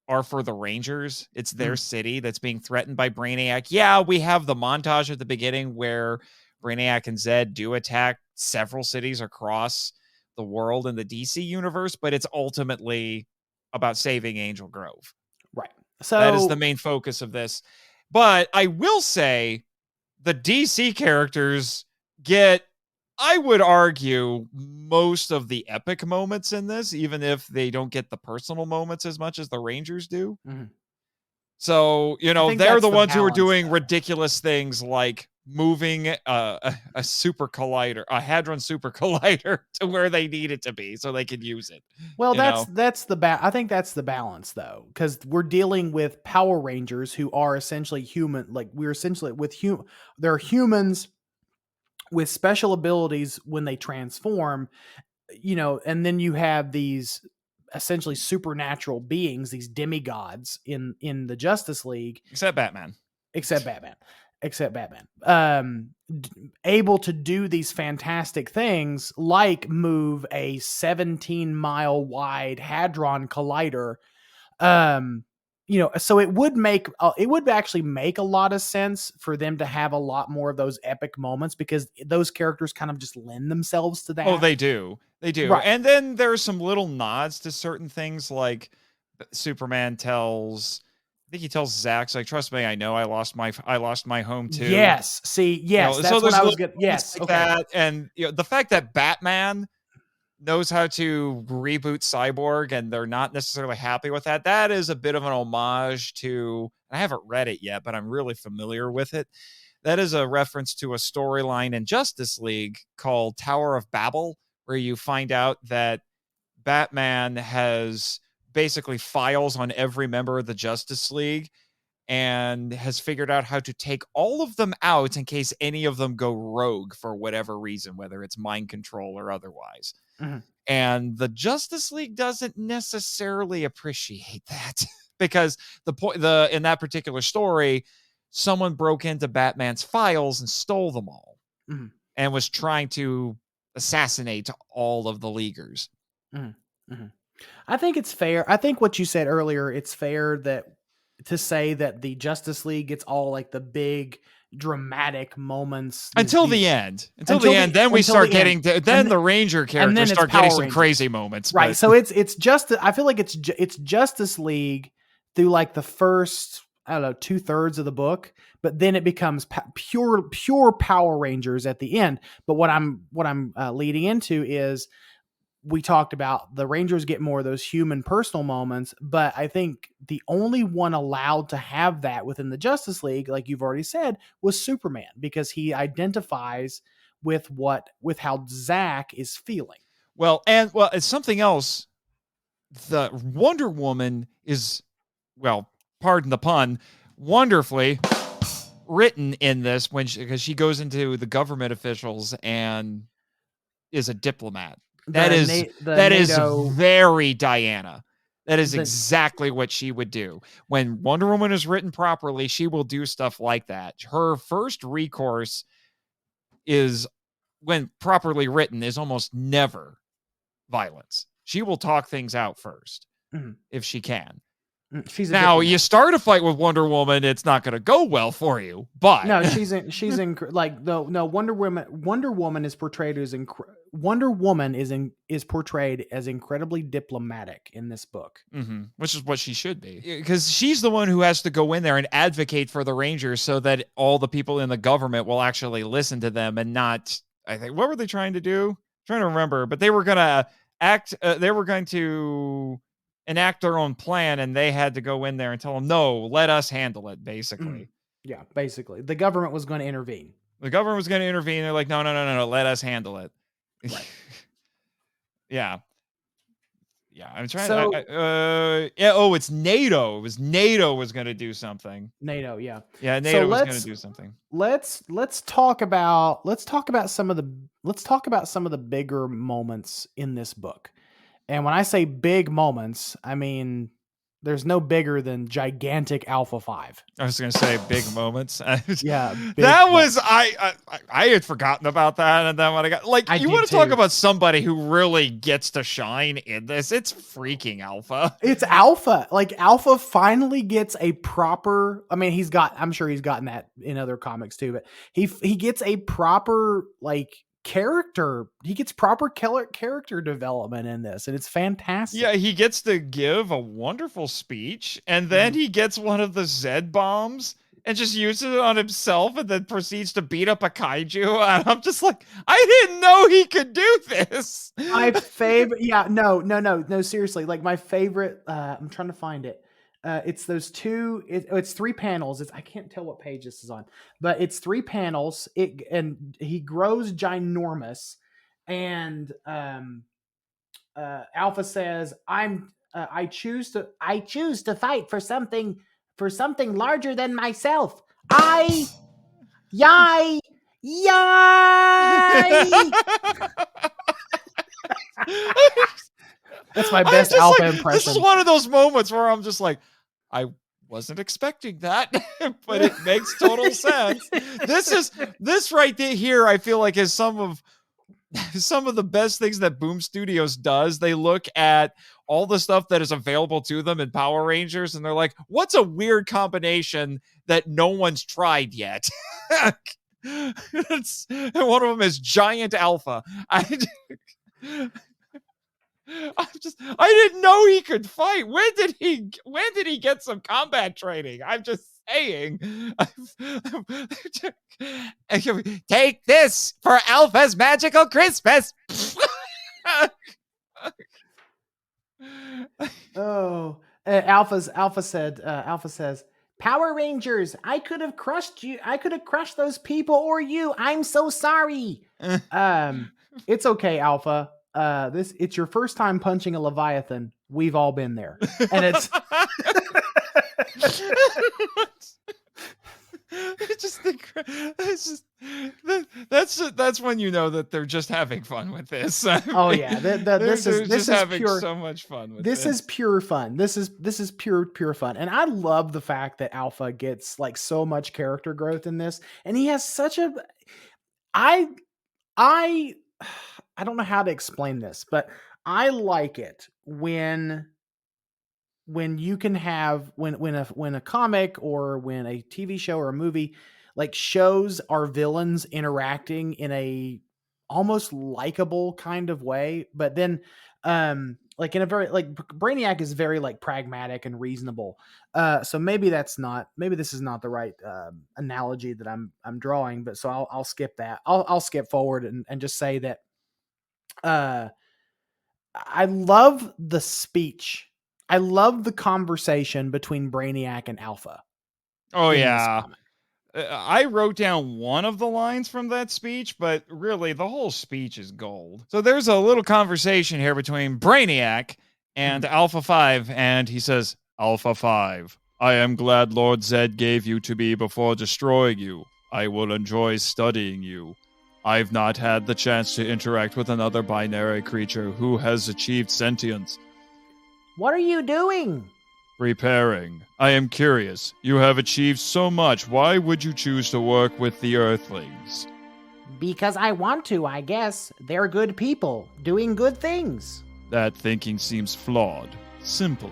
are for the Rangers. It's their city that's being threatened by Brainiac. Yeah, we have the montage at the beginning where Brainiac and Zed do attack several cities across the world in the DC universe, but it's ultimately about saving Angel Grove. Right. So that is the main focus of this. But I will say the DC characters get, I would argue, most of the epic moments in this, even if they don't get the personal moments as much as the Rangers do. So, they're the ones who are doing ridiculous things like moving a super collider, a Hadron super collider to where they need it to be so they can use it. Well, I think that's the balance, though, because we're dealing with Power Rangers who are essentially human. Like we're essentially they're humans with special abilities when they transform, and then you have these essentially supernatural beings, these demigods in the Justice League, except Batman, able to do these fantastic things like move a 17-mile wide Hadron Collider. So it would actually make a lot of sense for them to have a lot more of those epic moments, because those characters kind of just lend themselves to that. Oh, they do. Right. And then there's some little nods to certain things, like Superman tells Zach, like, trust me, I know I lost my home too. Yes. See, yes, that's what I was good. Yes. Like that. And the fact that Batman knows how to reboot Cyborg and they're not necessarily happy with that. That is a bit of an homage to, I haven't read it yet, but I'm really familiar with it. That is a reference to a storyline in Justice League called Tower of Babel, where you find out that Batman has basically files on every member of the Justice League and has figured out how to take all of them out in case any of them go rogue for whatever reason, whether it's mind control or otherwise. And the Justice League doesn't necessarily appreciate that because in that particular story, someone broke into Batman's files and stole them all and was trying to assassinate all of the Leaguers. I think it's fair. I think what you said earlier, it's fair to say that the Justice League gets all like the big dramatic moments until the end. Then we start getting the Ranger characters start getting some crazy moments. Right. But. So it's just, I feel like it's Justice League through like the first, I don't know, 2/3 of the book, but then it becomes pure Power Rangers at the end. But what I'm leading into is, we talked about the Rangers get more of those human personal moments, but I think the only one allowed to have that within the Justice League, like you've already said, was Superman, because he identifies with how Zach is feeling. Well, it's something else. The Wonder Woman is, well, pardon the pun, wonderfully written in this because she goes into the government officials and is a diplomat. That is very Diana. That is exactly what she would do. When Wonder Woman is written properly, she will do stuff like that. Her first recourse is when properly written, is almost never violence. She will talk things out first if she can. She's now you start a fight with Wonder Woman, it's not going to go well for you. But no, she's in like no Wonder Woman is portrayed as Wonder Woman is portrayed as incredibly diplomatic in this book, which is what she should be, because she's the one who has to go in there and advocate for the Rangers so that all the people in the government will actually listen to them and not. I think what were they trying to do? I'm trying to remember, but they were going to they were going to enact their own plan, and they had to go in there and tell them, no, let us handle it, basically. Yeah, basically. The government was going to intervene. The government was going to intervene. They're like, no, let us handle it. Right. Yeah. I'm trying to. It's NATO. It was NATO was going to do something. NATO, yeah. Yeah, NATO was going to do something. Let's talk about some of the bigger moments in this book. And when I say big moments, I mean there's no bigger than gigantic Alpha 5. I was going to say big moments. Yeah, that was I had forgotten about that, and then when I got you want to talk about somebody who really gets to shine in this? It's freaking Alpha. It's Alpha. Like Alpha finally gets a proper. I mean, I'm sure he's gotten that in other comics too, but he gets a proper character. He gets proper character development in this, and it's fantastic. Yeah, he gets to give a wonderful speech, and then he gets one of the Z bombs and just uses it on himself, and then proceeds to beat up a kaiju. And I'm just like, I didn't know he could do this. My favorite. Yeah, no. Seriously, like my favorite. I'm trying to find it. It's those two. It's 3 panels. I can't tell what page this is on, but it's 3 panels. And he grows ginormous, and Alpha says, I choose to fight for something larger than myself. Yay! That's my best Alpha impression. This is one of those moments where I'm just like, I wasn't expecting that, but it makes total sense. This right here, I feel like is some of the best things that Boom Studios does. They look at all the stuff that is available to them in Power Rangers, and they're like, what's a weird combination that no one's tried yet? And one of them is Giant Alpha. I didn't know he could fight. When did he get some combat training? I'm just saying. Take this for Alpha's magical Christmas. Alpha says, Power Rangers, I could have crushed you. I could have crushed those people or you. I'm so sorry. It's okay, Alpha. It's your first time punching a Leviathan. We've all been there. And it's that's when you know that they're just having fun with this. Oh yeah, this is having pure, so much fun with this. This is pure fun. This is pure fun. And I love the fact that Alpha gets like so much character growth in this, and he has such a I don't know how to explain this, but I like it when you can have when a comic or when a TV show or a movie like shows our villains interacting in a almost likable kind of way, but then like in a very like Brainiac is very like pragmatic and reasonable. So maybe this is not the right analogy that I'm drawing, but so I'll skip that. I'll skip forward and just say that I love the speech. I love the conversation between Brainiac and Alpha. Oh yeah. I wrote down one of the lines from that speech, but really the whole speech is gold. So there's a little conversation here between Brainiac and Alpha 5, and he says, Alpha 5, I am glad Lord Zed gave you to me before destroying you. I will enjoy studying you. I've not had the chance to interact with another binary creature who has achieved sentience. What are you doing? Preparing. I am curious. You have achieved so much. Why would you choose to work with the Earthlings? Because I want to, I guess. They're good people, doing good things. That thinking seems flawed. Simple.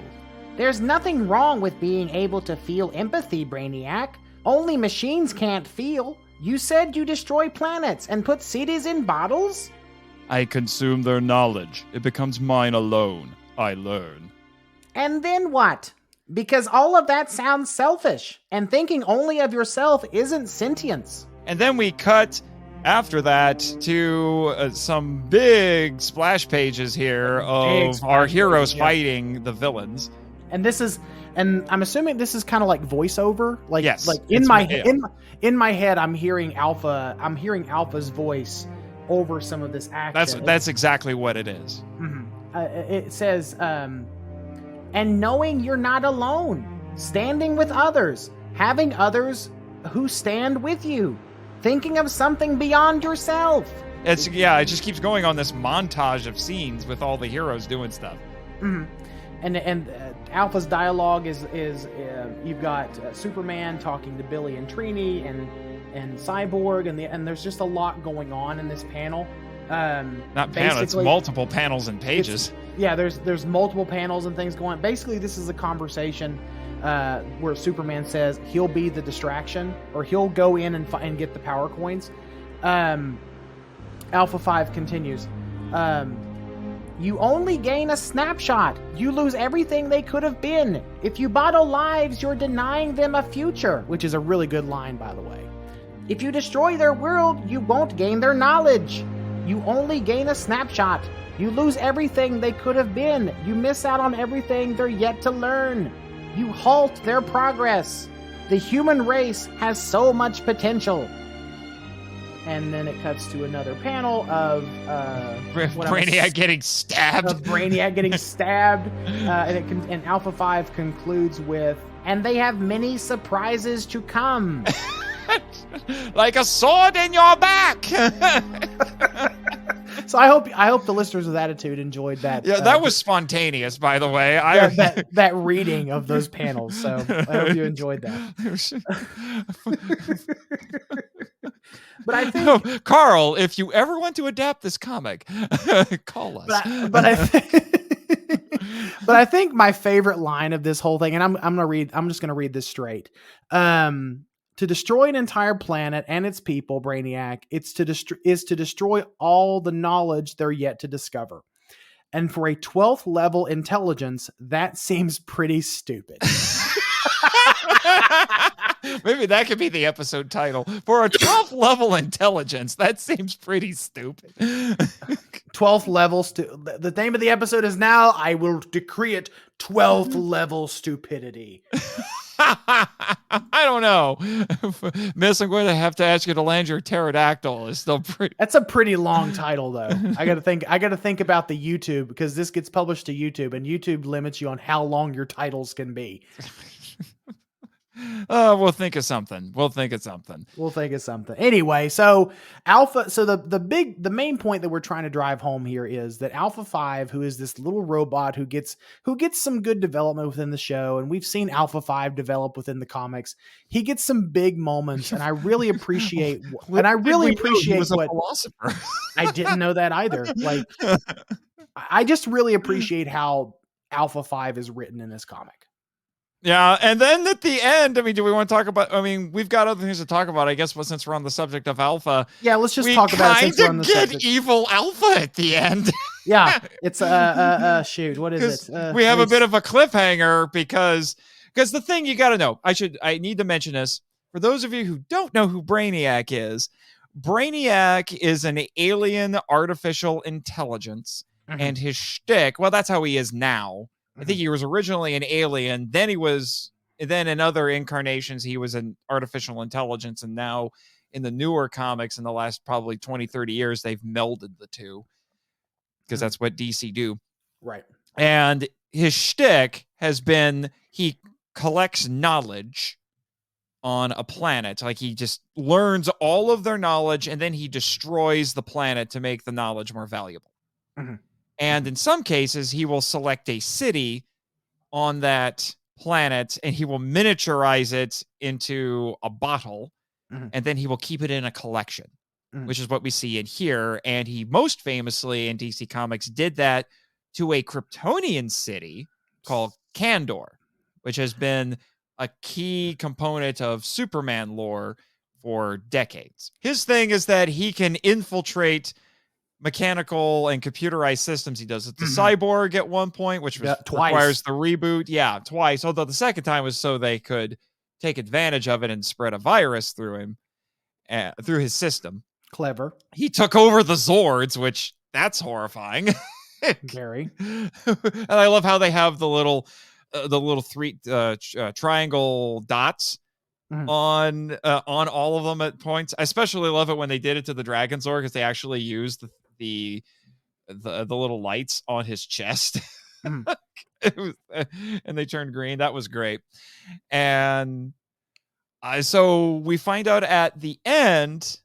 There's nothing wrong with being able to feel empathy, Brainiac. Only machines can't feel. You said you destroy planets and put cities in bottles? I consume their knowledge. It becomes mine alone. I learn. And then what? Because all of that sounds selfish, and thinking only of yourself isn't sentience. And then we cut after that to some big splash pages here of our heroes fighting the villains. And I'm assuming this is kind of like voiceover. Like, yes, like in my head, I'm hearing Alpha's voice over some of this action. That's exactly what it is. Mm-hmm. It says, and knowing you're not alone, standing with others, having others who stand with you, thinking of something beyond yourself. It just keeps going on this montage of scenes with all the heroes doing stuff. Mm-hmm. And Alpha's dialogue is you've got Superman talking to Billy and Trini and Cyborg and there's just a lot going on in this panel. Not panel, it's multiple panels and pages. There's multiple panels and things going on. Basically, this is a conversation where Superman says he'll be the distraction, or he'll go in and get the power coins. Alpha 5 continues. You only gain a snapshot. You lose everything they could have been. If you bottle lives, you're denying them a future, which is a really good line, by the way. If you destroy their world, you won't gain their knowledge. You only gain a snapshot. You lose everything they could have been. You miss out on everything they're yet to learn. You halt their progress. The human race has so much potential. And then it cuts to another panel of Brainiac getting stabbed. And Alpha 5 concludes with, and they have many surprises to come. Like a sword in your back. So I hope the listeners with Attitude enjoyed that. Yeah, that was spontaneous, by the way. That reading of those panels. So I hope you enjoyed that. But I think, Carl, if you ever want to adapt this comic, call us. But I think my favorite line of this whole thing, and I'm just gonna read this straight. To destroy an entire planet and its people, Brainiac, is to destroy all the knowledge they're yet to discover. And for a 12th level intelligence, that seems pretty stupid. Maybe that could be the episode title. For a 12th level intelligence, that seems pretty stupid. 12th level. The name of the episode is now, I will decree it, 12th level stupidity. I don't know. Miss, I'm going to have to ask you to land your pterodactyl. Is still pretty. That's a pretty long title, though. I got to think about the YouTube, because this gets published to YouTube, and YouTube limits you on how long your titles can be. We'll think of something. Anyway, so Alpha. So the main point that we're trying to drive home here is that Alpha 5, who is this little robot who gets some good development within the show, and we've seen Alpha 5 develop within the comics. He gets some big moments, and I really appreciate. what philosopher. I didn't know that either. Like, I just really appreciate how Alpha 5 is written in this comic. Yeah, and then at the end, do we want to talk about? We've got other things to talk about, I guess. But since we're on the subject of Alpha, yeah, let's just talk about it. Since we're on the subject. Evil Alpha at the end. Yeah, it's shoot, what is it? We have a bit of a cliffhanger because the thing you got to know. I need to mention this for those of you who don't know who Brainiac is. Brainiac is an alien artificial intelligence, and his shtick. Well, that's how he is now. I think he was originally an alien. Then in other incarnations, he was an artificial intelligence. And now in the newer comics, in the last probably 20, 30 years, they've melded the two because that's what DC do. Right. And his shtick has been he collects knowledge on a planet. Like, he just learns all of their knowledge and then he destroys the planet to make the knowledge more valuable. Mm-hmm. And in some cases, he will select a city on that planet and he will miniaturize it into a bottle, and then he will keep it in a collection. which is what we see in here. And he most famously in DC Comics did that to a Kryptonian city called Kandor, which has been a key component of Superman lore for decades. His thing is that he can infiltrate mechanical and computerized systems. He does it to Cyborg at one point, which requires the reboot. Yeah, twice. Although the second time was so they could take advantage of it and spread a virus through him, through his system. Clever. He took over the Zords, which that's horrifying. Very. And I love how they have the little three triangle dots on all of them at points. I especially love it when they did it to the Dragon Zord, because they actually used the little lights on his chest. And they turned green. That was great. And so we find out at the end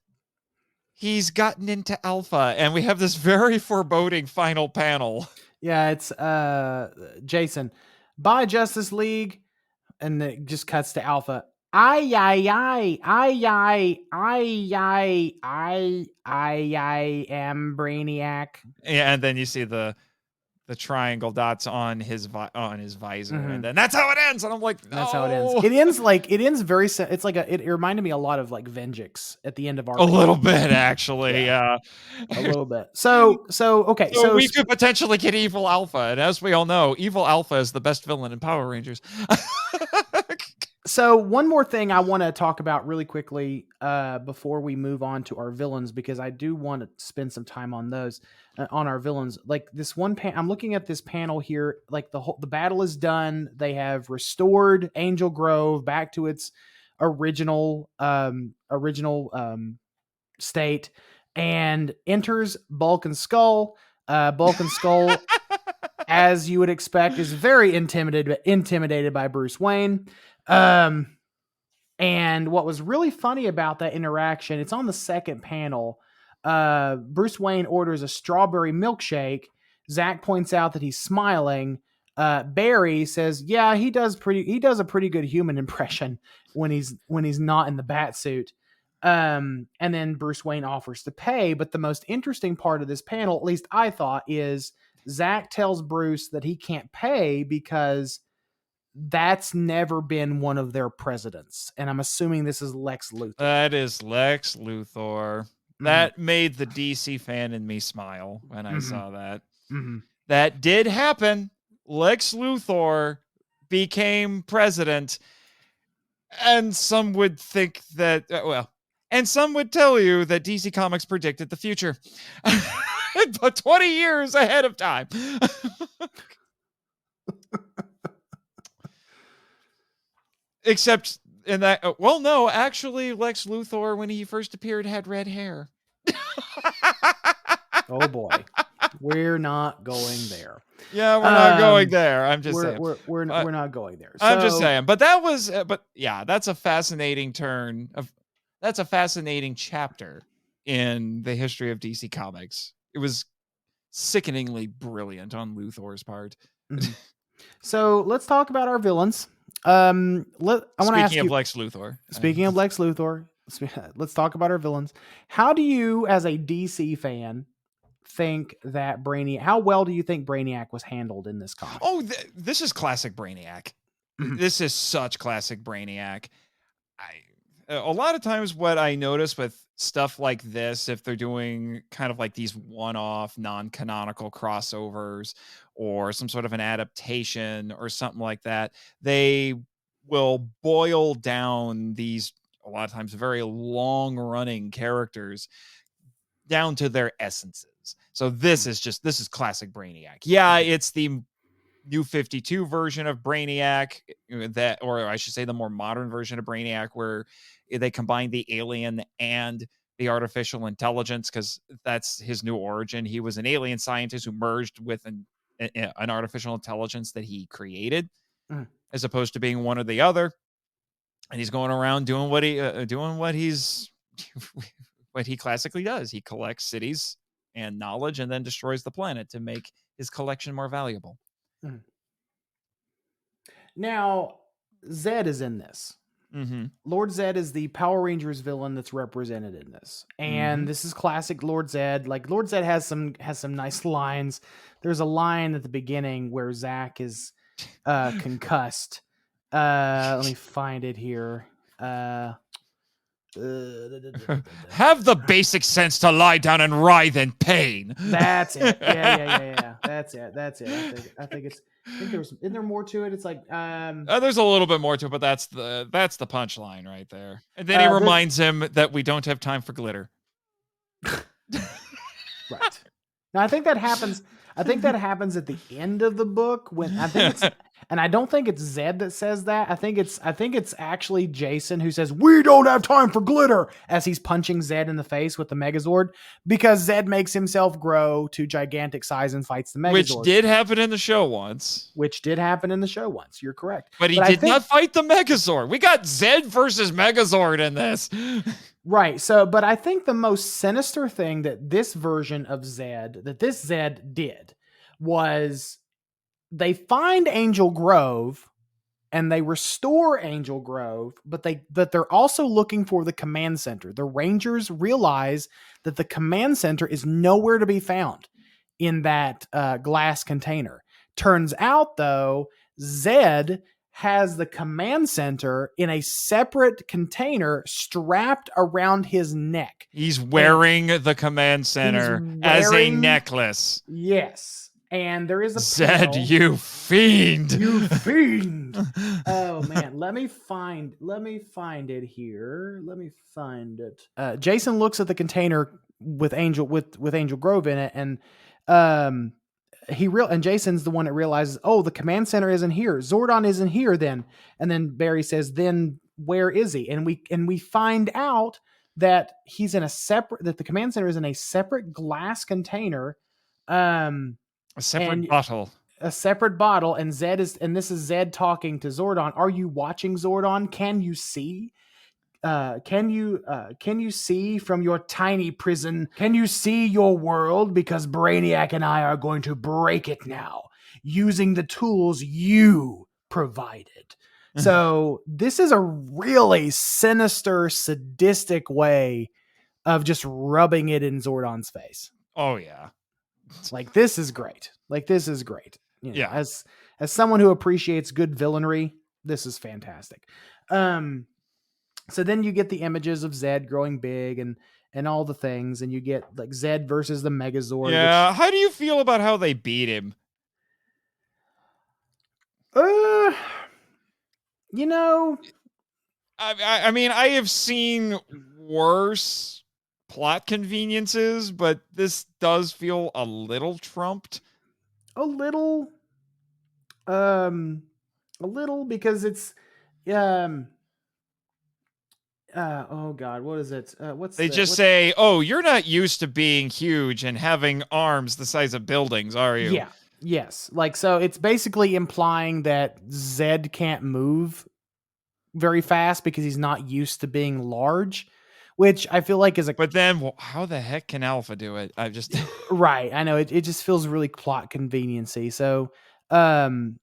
he's gotten into Alpha, and we have this very foreboding final panel. Yeah, it's Jason. Bye, Justice League. And it just cuts to Alpha. I am Brainiac. Yeah, and then you see the triangle dots on his visor, and then that's how it ends. And I'm like, no. That's how it ends. It ends very. It's like it reminded me a lot of like Vengix at the end of our. A little bit, actually, yeah. A little bit. So okay. So we could potentially get Evil Alpha, and as we all know, Evil Alpha is the best villain in Power Rangers. So one more thing I want to talk about really quickly before we move on to our villains, because I do want to spend some time on those, on our villains. Like this one, I'm looking at this panel here. Like the battle is done. They have restored Angel Grove back to its original state, and enters Bulk and Skull. Bulk and Skull, as you would expect, is very intimidated by Bruce Wayne. And what was really funny about that interaction, it's on the second panel. Bruce Wayne orders a strawberry milkshake. Zach points out that he's smiling. Barry says, yeah, he does a pretty good human impression when he's not in the bat suit. And then Bruce Wayne offers to pay. But the most interesting part of this panel, at least I thought, is Zach tells Bruce that he can't pay because that's never been one of their presidents. And I'm assuming this is Lex Luthor. That is Lex Luthor. That made the DC fan in me smile when I saw that. That did happen. Lex Luthor became president. And some would think that, and some would tell you that DC Comics predicted the future. But 20 years ahead of time. Except in that, no, actually, Lex Luthor, when he first appeared, had red hair. Oh boy, we're not going there. Yeah, we're not going there. I'm just saying. We're not going there. I'm just saying. But that was, that's a fascinating turn that's a fascinating chapter in the history of DC Comics. It was sickeningly brilliant on Luthor's part. So let's talk about our villains. I want to ask you. Speaking of Lex Luthor. Speaking of Lex Luthor, let's talk about our villains. How do you, as a DC fan, think that Brainiac? How well do you think Brainiac was handled in this comic? Oh, this is classic Brainiac. This is such classic Brainiac. A lot of times, what I notice with stuff like this, if they're doing kind of like these one-off, non-canonical crossovers or some sort of an adaptation or something like that, they will boil down these, a lot of times, very long-running characters down to their essences. So this is classic Brainiac. Yeah, it's the New 52 version of Brainiac, or I should say the more modern version of Brainiac, where they combine the alien and the artificial intelligence, because that's his new origin. He was an alien scientist who merged with an artificial intelligence that he created, as opposed to being one or the other. And he's going around doing what he classically does. He collects cities and knowledge and then destroys the planet to make his collection more valuable. Now, Zed is in this. Lord Zed is the Power Rangers villain that's represented in this. And this is classic Lord Zed. Like Lord Zed has some nice lines. There's a line at the beginning where Zach is concussed. Let me find it here. Have the basic sense to lie down and writhe in pain. That's it. Yeah. That's it. I think isn't there more to it? It's like there's a little bit more to it, but that's the punchline right there. And then he reminds him that we don't have time for glitter. Right. Now I think that happens at the end of the book when I think it's and I don't think it's Zed that says that. I think it's actually Jason who says, "We don't have time for glitter," as he's punching Zed in the face with the Megazord, because Zed makes himself grow to gigantic size and fights the Megazord. Which did happen in the show once. You're correct. But he did not fight the Megazord. We got Zed versus Megazord in this. Right. So, but I think the most sinister thing that this version of Zed, this Zed did, was they find Angel Grove and they restore Angel Grove, but they're also looking for the command center. The Rangers realize that the command center is nowhere to be found in that glass container. Turns out, though, Zed has the command center in a separate container strapped around his neck. He's wearing the command center as a necklace. Yes. And there is a Zed, you fiend. You fiend. Oh man, let me find it here. Let me find it. Jason looks at the container with Angel Grove in it, and and Jason's the one that realizes, oh, the command center isn't here. Zordon isn't here then. And then Barry says, then where is he? And we find out that that the command center is in a separate glass container. A separate bottle. A separate bottle, and this is Zed talking to Zordon. Are you watching, Zordon? Can you see? Can you see from your tiny prison? Can you see your world? Because Brainiac and I are going to break it now, using the tools you provided. So this is a really sinister, sadistic way of just rubbing it in Zordon's face. Oh yeah. Like this is great. You know, as someone who appreciates good villainry, this is fantastic. So then you get the images of Zed growing big and all the things, and you get like Zed versus the Megazord. Yeah. How do you feel about how they beat him? You know, I mean, I have seen worse plot conveniences, but this does feel a little trumped. A little because it's oh god, what is it? Say, "Oh, you're not used to being huge and having arms the size of buildings, are you?" Yeah. Yes. Like, so it's basically implying that Zed can't move very fast because he's not used to being large, which I feel like is But then how the heck can Alpha do it? I just Right. I know it just feels really plot conveniency. So, and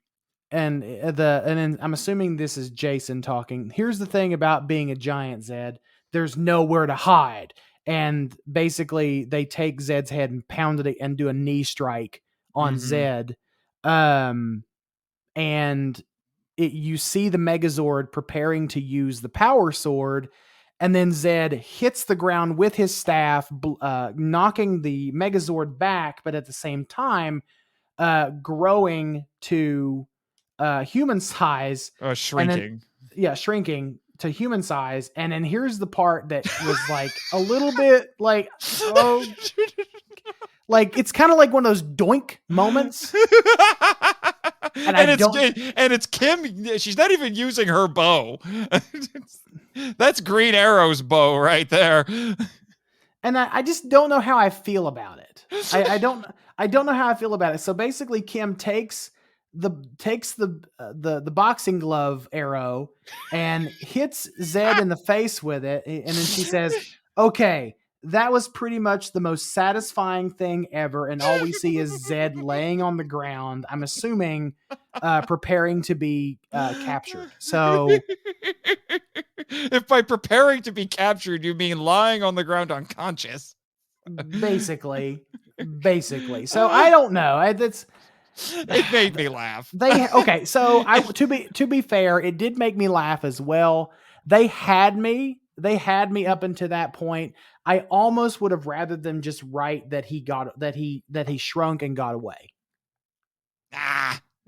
then I'm assuming this is Jason talking. Here's the thing about being a giant, Zed. There's nowhere to hide. And basically they take Zed's head and pound it and do a knee strike on Zed. And you see the Megazord preparing to use the power sword, and then Zed hits the ground with his staff, knocking the Megazord back, but at the same time growing to human size. Shrinking. Shrinking to human size. And then here's the part that was like a little bit like, oh, like it's kind of like one of those doink moments. And it's Kim. She's not even using her bow. That's Green Arrow's bow right there. And I just don't know how I feel about it. I don't know how I feel about it. So basically, Kim takes the boxing glove arrow and hits Zed in the face with it, and then she says, "Okay, that was pretty much the most satisfying thing ever. And all we see is Zed laying on the ground. I'm assuming preparing to be captured. So if by preparing to be captured, you mean lying on the ground unconscious. basically. So I don't know. That's It made me laugh. okay. So to be fair, it did make me laugh as well. They had me up until that point. I almost would have rather them just write that he shrunk and got away.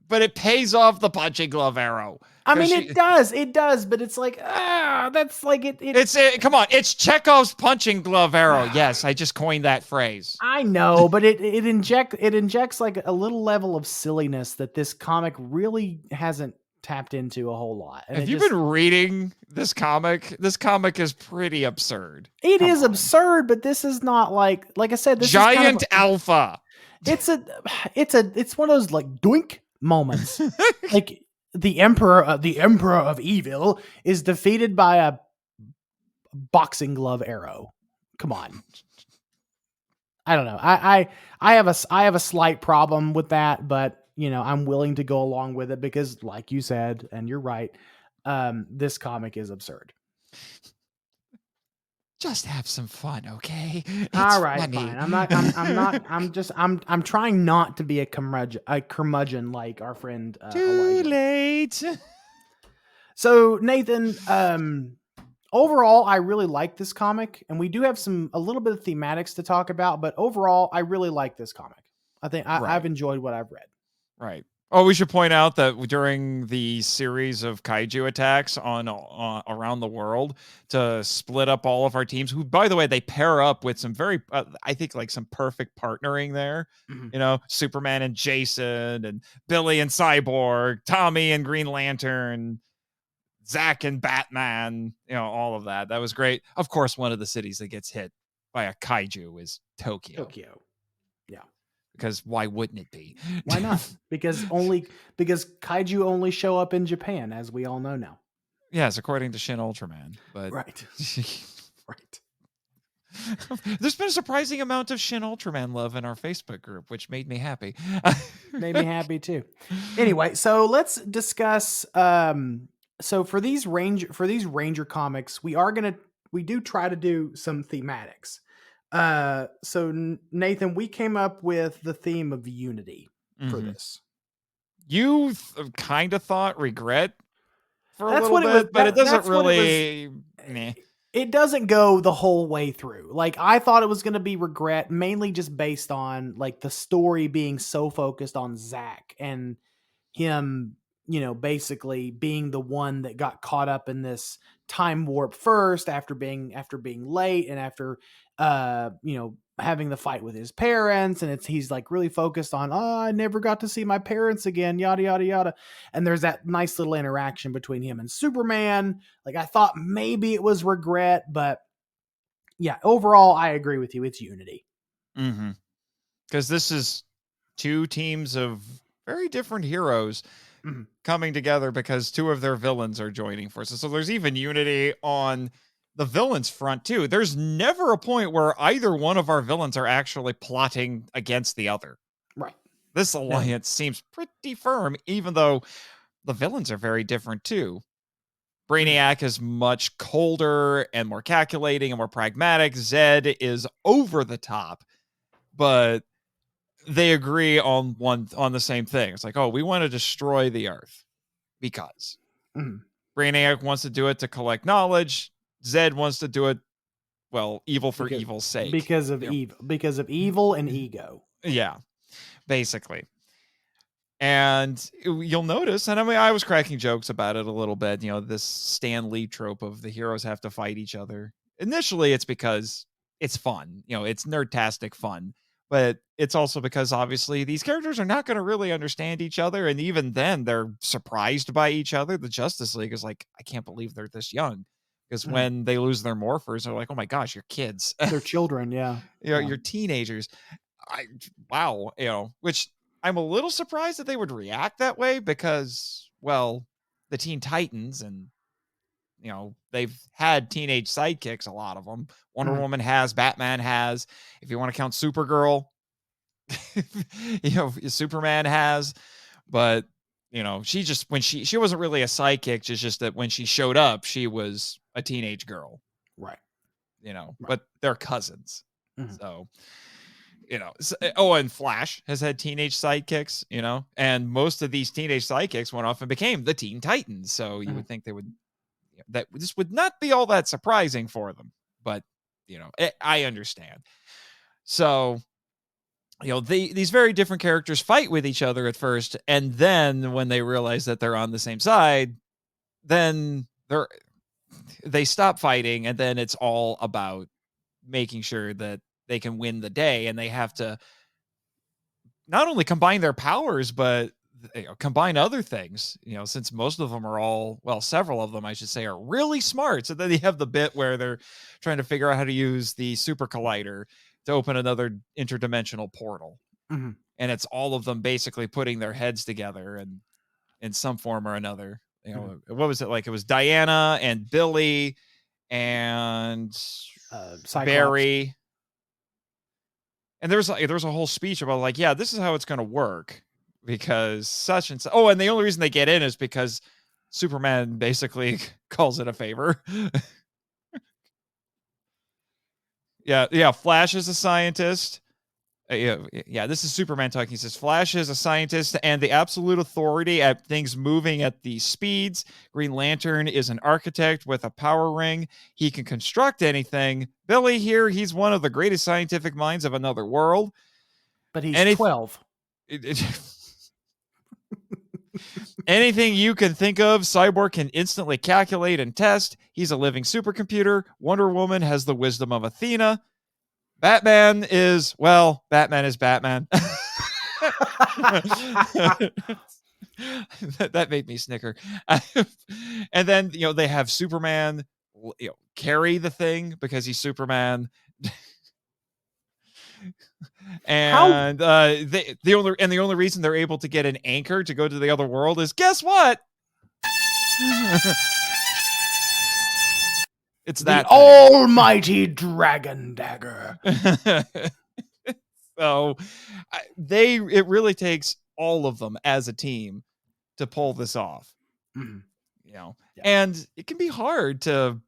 But it pays off the punching glove arrow. I mean, it does, but it's like, that's like it. Come on, it's Chekhov's punching glove arrow. Yes, I just coined that phrase. I know, but it injects like a little level of silliness that this comic really hasn't tapped into a whole lot. And Have you been reading this comic? This comic is pretty absurd. It is absurd, but this is not like I said, this Giant is kind of alpha. It's one of those like doink moments. Like the emperor of evil is defeated by a boxing glove arrow. Come on. I don't know. I have a slight problem with that, but I'm willing to go along with it because, like you said, and you're right, this comic is absurd. Just have some fun, okay? It's all right, funny. fine. I'm trying not to be a curmudgeon like our friend Too Elijah. late. So Nathan, overall, I really like this comic, and we do have a little bit of thematics to talk about, but overall, I really like this comic. I think I've enjoyed what I've read. Right. Oh, we should point out that during the series of kaiju attacks on around the world to split up all of our teams, who, by the way, they pair up with some very, I think, like some perfect partnering there. Mm-hmm. Superman and Jason, and Billy and Cyborg, Tommy and Green Lantern, Zach and Batman, all of that. That was great. Of course, one of the cities that gets hit by a kaiju is Tokyo. Yeah. Because why wouldn't it be? Why not? Because kaiju only show up in Japan, as we all know now. Yes, according to Shin Ultraman. But right. There's been a surprising amount of Shin Ultraman love in our Facebook group, which made me happy. Made me happy too. Anyway, so let's discuss. So for these Ranger comics, we do try to do some thematics. So Nathan, we came up with the theme of unity for this. You kind of thought regret for a little bit, but it doesn't really. It doesn't go the whole way through. Like, I thought it was going to be regret, mainly just based on like the story being so focused on Zach and him, basically being the one that got caught up in this time warp first after being late and after having the fight with his parents, and he's like really focused on, I never got to see my parents again, yada yada yada. And there's that nice little interaction between him and Superman. Like, I thought maybe it was regret, but yeah, overall I agree with you. It's unity. Mm-hmm. Because this is two teams of very different heroes coming together because two of their villains are joining forces. So there's even unity on the villains front too. There's never a point where either one of our villains are actually plotting against the other. Right. This alliance seems pretty firm, even though the villains are very different too. Brainiac is much colder and more calculating and more pragmatic. Zed is over the top, but they agree on the same thing. It's like, oh, we want to destroy the Earth because Brainiac wants to do it to collect knowledge. Zed wants to do it, well, evil for evil's sake. Because of evil and ego. Yeah, basically. And you'll notice, and I mean, I was cracking jokes about it a little bit, this Stan Lee trope of the heroes have to fight each other. Initially, it's because it's fun. It's nerdtastic fun. But it's also because, obviously, these characters are not going to really understand each other. And even then, they're surprised by each other. The Justice League is like, I can't believe they're this young. Because when they lose their morphers, they're like, oh, my gosh, you're kids. They're children, yeah. You're teenagers. Wow. Which I'm a little surprised that they would react that way because, well, the Teen Titans and they've had teenage sidekicks, a lot of them. Wonder Woman has, Batman has. If you want to count Supergirl, Superman has. But she just, when she wasn't really a sidekick. It's just that when she showed up, she was a teenage girl, right? But they're cousins. So and Flash has had teenage sidekicks, and most of these teenage sidekicks went off and became the Teen Titans. So you would think they would, that this would not be all that surprising for them, but I understand. So these very different characters fight with each other at first, and then when they realize that they're on the same side, then they stop fighting, and then it's all about making sure that they can win the day, and they have to not only combine their powers, but combine other things, since most of them are several of them, I should say, are really smart. So then you have the bit where they're trying to figure out how to use the super collider to open another interdimensional portal. And it's all of them basically putting their heads together and in some form or another. What was it like? It was Diana and Billy and Barry. And there's a whole speech about this is how it's going to work, because such and such. Oh, and the only reason they get in is because Superman basically calls it a favor. Yeah. Flash is a scientist. This is Superman talking. He says Flash is a scientist and the absolute authority at things moving at these speeds. Green Lantern is an architect with a power ring. He can construct anything. Billy here, he's one of the greatest scientific minds of another world. But he's 12. Anything you can think of, Cyborg can instantly calculate and test. He's a living supercomputer. Wonder Woman has the wisdom of Athena. Batman is Batman. That made me snicker. And then, they have Superman, carry the thing because he's Superman. And the only reason they're able to get an anchor to go to the other world is, guess what? It's that almighty dragon dagger. So it really takes all of them as a team to pull this off. And it can be hard to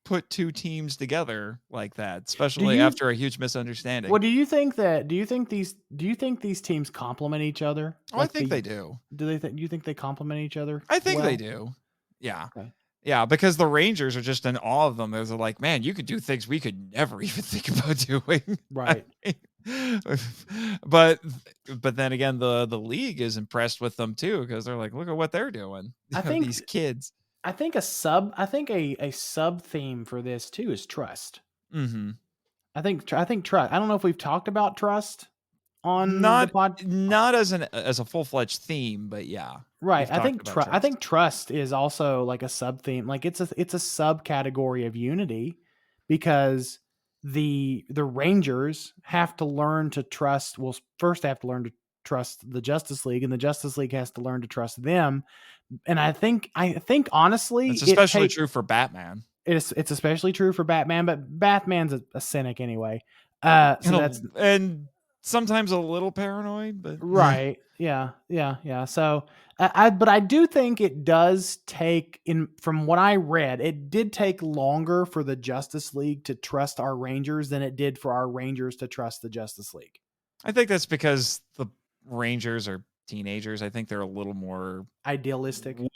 put two teams together like that, especially after a huge misunderstanding. Well, do you think these teams complement each other? I think they do. Do you think they complement each other? I think they do. Yeah. Okay. Yeah, because the Rangers are just in awe of them. They're like, man, you could do things we could never even think about doing. Right. But then again, the league is impressed with them too, because they're like, look at what they're doing. I think these kids. I think a sub theme for this too is trust. Mm-hmm. I think trust. I don't know if we've talked about trust on not the pod. Not as a full-fledged theme, but yeah. Right. I think trust is also like a sub theme. Like it's a subcategory of Unity, because the Rangers have to learn to trust. Well, first they have to learn to trust the Justice League, and the Justice League has to learn to trust them. And I think honestly, it's especially true for Batman. It's especially true for Batman, but Batman's a cynic anyway. And sometimes a little paranoid, but right. Yeah. So, but I do think it does take, from what I read, it did take longer for the Justice League to trust our Rangers than it did for our Rangers to trust the Justice League. I think that's because the Rangers are teenagers. I think they're a little more idealistic. A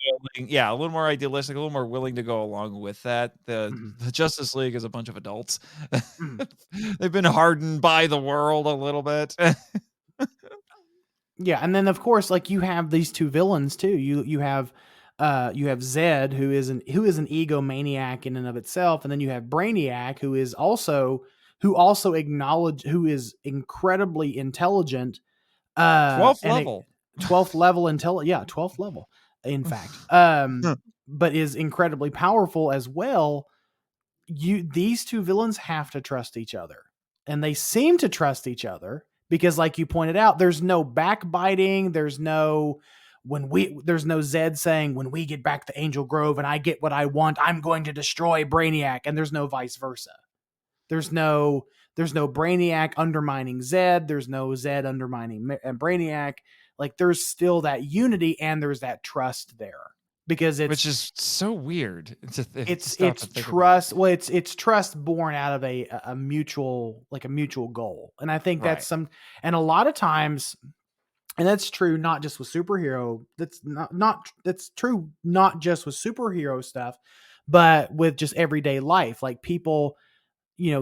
little more idealistic, a little more willing to go along with that. The Justice League is a bunch of adults. They've been hardened by the world a little bit. Yeah, and then of course, like, you have these two villains too. You have Zed, who is an egomaniac in and of itself, and then you have Brainiac, who is incredibly intelligent. 12th level. 12th level 12th level, in fact. But is incredibly powerful as well. These two villains have to trust each other, and they seem to trust each other because, like you pointed out, there's no backbiting, there's no there's no Zed saying, when we get back to Angel Grove and I get what I want, I'm going to destroy Brainiac. And there's no vice versa. There's no Brainiac undermining Zed. There's no Zed undermining Brainiac. Like, there's still that unity and there's that trust there, because which is so weird. It's trust. Well, it's trust born out of a mutual goal. And I think that's and a lot of times, and that's true not just with superhero. That's true not just with superhero stuff, but with just everyday life. Like, people,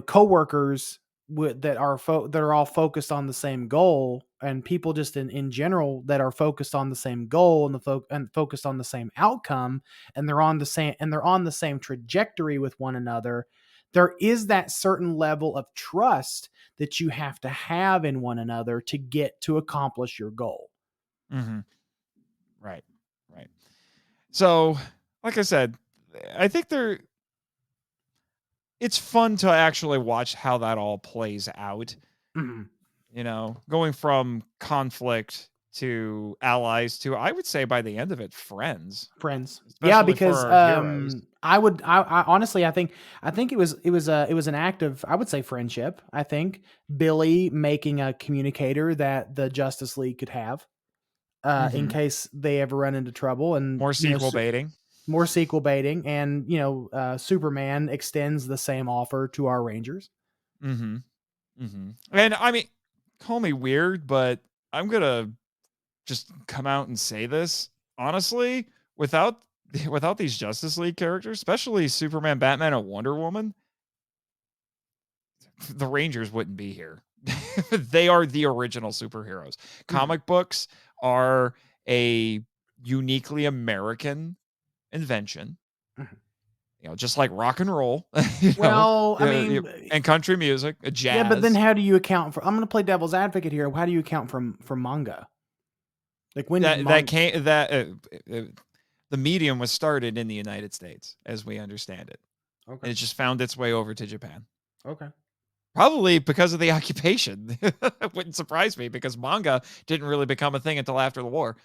coworkers that are all focused on the same goal, and people just in general that are focused on the same goal and focused on the same outcome, and they're on the same trajectory with one another. There is that certain level of trust that you have to have in one another to accomplish your goal. Mm-hmm. Right. So, like I said, I think it's fun to actually watch how that all plays out. Mm-hmm. Going from conflict to allies to, I would say by the end of it, friends. Yeah, because I honestly, I think it was an act of, I would say, friendship. I think Billy making a communicator that the Justice League could have in case they ever run into trouble, and more sequel baiting. And Superman extends the same offer to our Rangers. And I mean, call me weird, but I'm gonna just come out and say this honestly. Without these Justice League characters, especially Superman, Batman, and Wonder Woman, the Rangers wouldn't be here. They are the original superheroes. Comic books are a uniquely American invention. Just like rock and roll. And country music, jazz. Yeah, but then how do you account for? I'm going to play devil's advocate here. How do you account for manga? Like, when the medium was started in the United States, as we understand it. Okay. And it just found its way over to Japan. Okay. Probably because of the occupation. It wouldn't surprise me, because manga didn't really become a thing until after the war.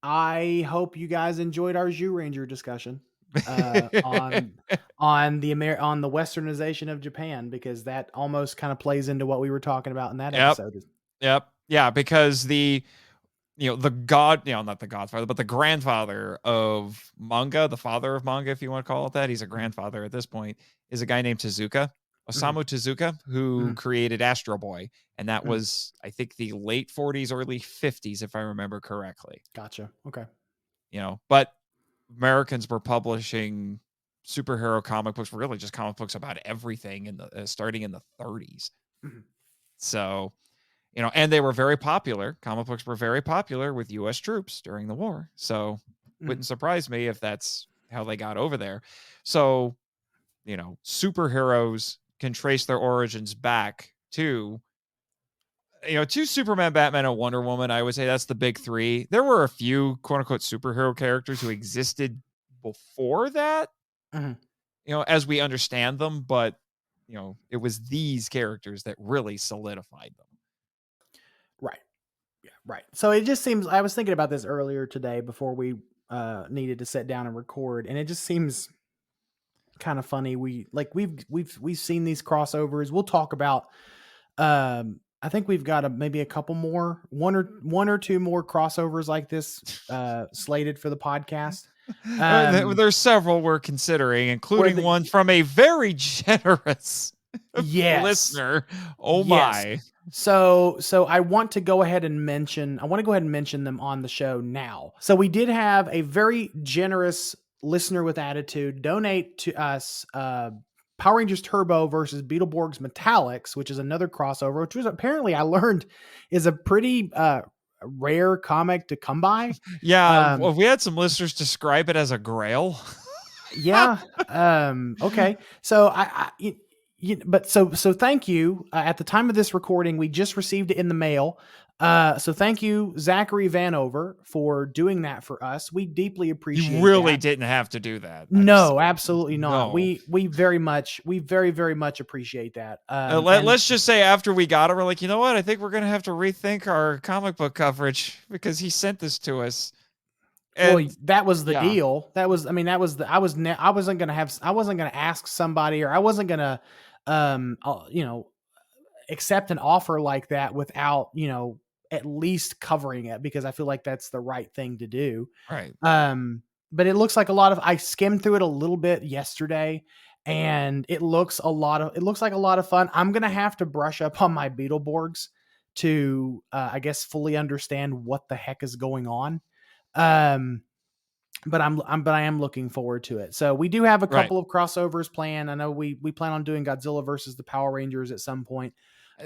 I hope you guys enjoyed our Zhu Ranger discussion on the westernization of Japan, because that almost kind of plays into what we were talking about in that episode. Yep. Yeah, because the not the godfather, but the grandfather of manga, the father of manga, if you want to call it that, he's a grandfather at this point, is a guy named Osamu Tezuka, who created Astro Boy. And that was, I think, the late 40s, early 50s, if I remember correctly. Gotcha. Okay. But Americans were publishing superhero comic books, really just comic books about everything starting in the 30s. So, and they were very popular. Comic books were very popular with U.S. troops during the war. So wouldn't surprise me if that's how they got over there. So, superheroes can trace their origins back to Superman, Batman, and Wonder Woman. I would say that's the big three. There were a few quote unquote superhero characters who existed before that, as we understand them, but it was these characters that really solidified them. Right. Yeah. Right. So it just seems, I was thinking about this earlier today before we needed to sit down and record, and it just seems kind of funny. We've seen these crossovers. We'll talk about, I think we've got maybe a couple more, one or two more crossovers like this slated for the podcast. There's several we're considering, including one from a very generous listener. Oh my. So I want to go ahead and mention them on the show now. So we did have a very generous listener with attitude donate to us Power Rangers Turbo versus Beetleborgs Metallics, which is another crossover, which was apparently, I learned, is a pretty rare comic to come by. Yeah, we had some listeners describe it as a grail. Yeah. Okay. So but so thank you. At the time of this recording, we just received it in the mail. So thank you, Zachary Vanover, for doing that for us. We deeply appreciate. You really that. didn't have to do that. No, absolutely not. No. We very very much appreciate that. Let's just say after we got it, we're like, you know what? I think we're gonna have to rethink our comic book coverage because he sent this to us. And that was the deal. I wasn't gonna ask somebody, or I wasn't gonna, accept an offer like that without, at least covering it, because I feel like that's the right thing to do. Right. But it looks like I skimmed through it a little bit yesterday, and it looks like a lot of fun. I'm going to have to brush up on my Beetleborgs to, I guess, fully understand what the heck is going on. But I am looking forward to it. So we do have a couple of crossovers planned. I know we plan on doing Godzilla versus the Power Rangers at some point.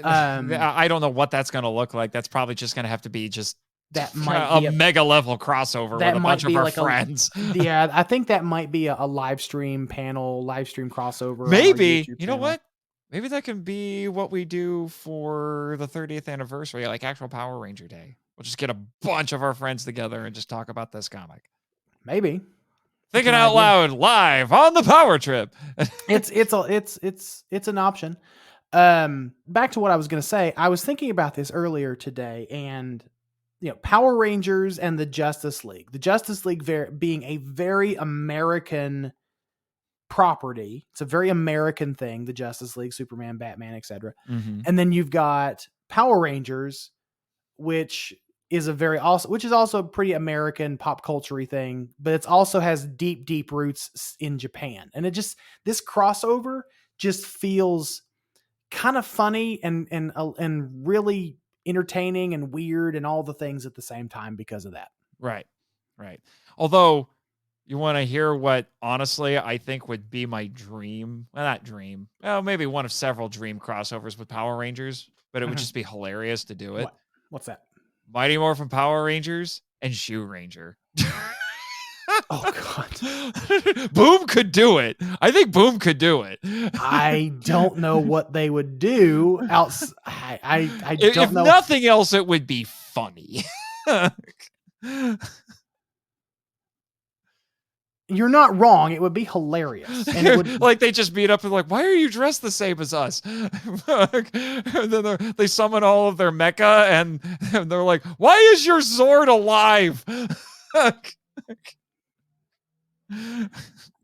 I don't know what that's going to look like. That's probably just going to have to be just that might be a mega level crossover with a bunch of our friends. Yeah, I think that might be a live stream crossover. Maybe. You know what? Maybe that can be what we do for the 30th anniversary, like actual Power Ranger Day. We'll just get a bunch of our friends together and just talk about this comic. Maybe. Thinking out loud live on the Power Trip. It's an option. Back to what I was going to say. I was thinking about this earlier today, and Power Rangers and the Justice League. The Justice League being a very American property. It's a very American thing. The Justice League, Superman, Batman, etc. Mm-hmm. And then you've got Power Rangers, which is also a pretty American pop culture thing, but it also has deep roots in Japan. And this crossover just feels kind of funny and really entertaining and weird and all the things at the same time because of that. Right. Although, you want to hear what honestly I think would be my dream? Well, not dream. Well, maybe one of several dream crossovers with Power Rangers, but it would just be hilarious to do it. What's that? Mighty Morphin Power Rangers and Shoe Ranger. Oh God. Boom could do it. I think Boom could do it. I don't know what they would do else. I don't know. If nothing else, it would be funny. You're not wrong. It would be hilarious. And it would like they just beat up and like, why are you dressed the same as us? And then they summon all of their mecha and they're like, why is your Zord alive?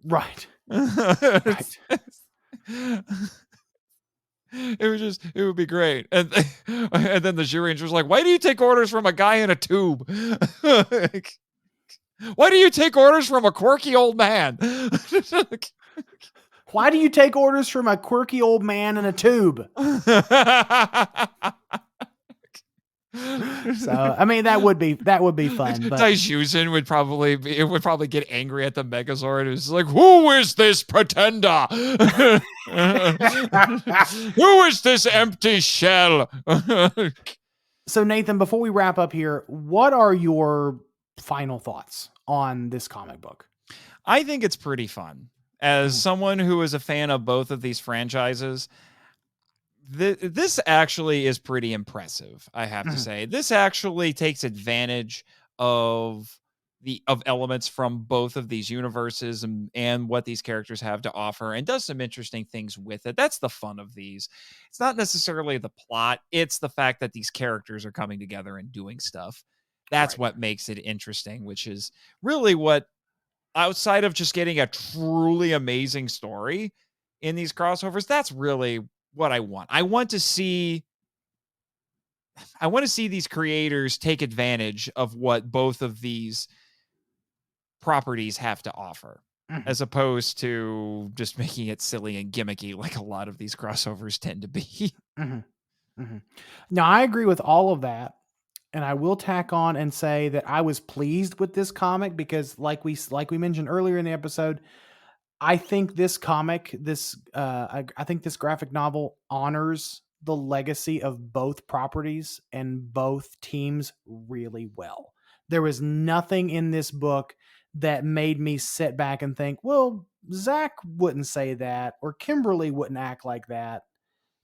Right. It would be great. And then the Shoe Ranger's like, why do you take orders from a guy in a tube? Why do you take orders from a quirky old man? Why do you take orders from a quirky old man in a tube? So, I mean, that would be fun. But Daijujin would probably get angry at the Megazord. It's like, who is this pretender? Who is this empty shell? So, Nathan, before we wrap up here, what are your final thoughts on this comic book? I think it's pretty fun. As someone who is a fan of both of these franchises, this actually is pretty impressive, I have to say. This actually takes advantage of elements from both of these universes and what these characters have to offer, and does some interesting things with it. That's the fun of these. It's not necessarily the plot, it's the fact that these characters are coming together and doing stuff. That's what makes it interesting, which is really what, outside of just getting a truly amazing story in these crossovers, that's really what I want. I want to see these creators take advantage of what both of these properties have to offer, as opposed to just making it silly and gimmicky like a lot of these crossovers tend to be. Now, I agree with all of that. And I will tack on and say that I was pleased with this comic because, like we mentioned earlier in the episode, I think this comic, I think this graphic novel honors the legacy of both properties and both teams really well. There was nothing in this book that made me sit back and think, well, Zach wouldn't say that, or Kimberly wouldn't act like that.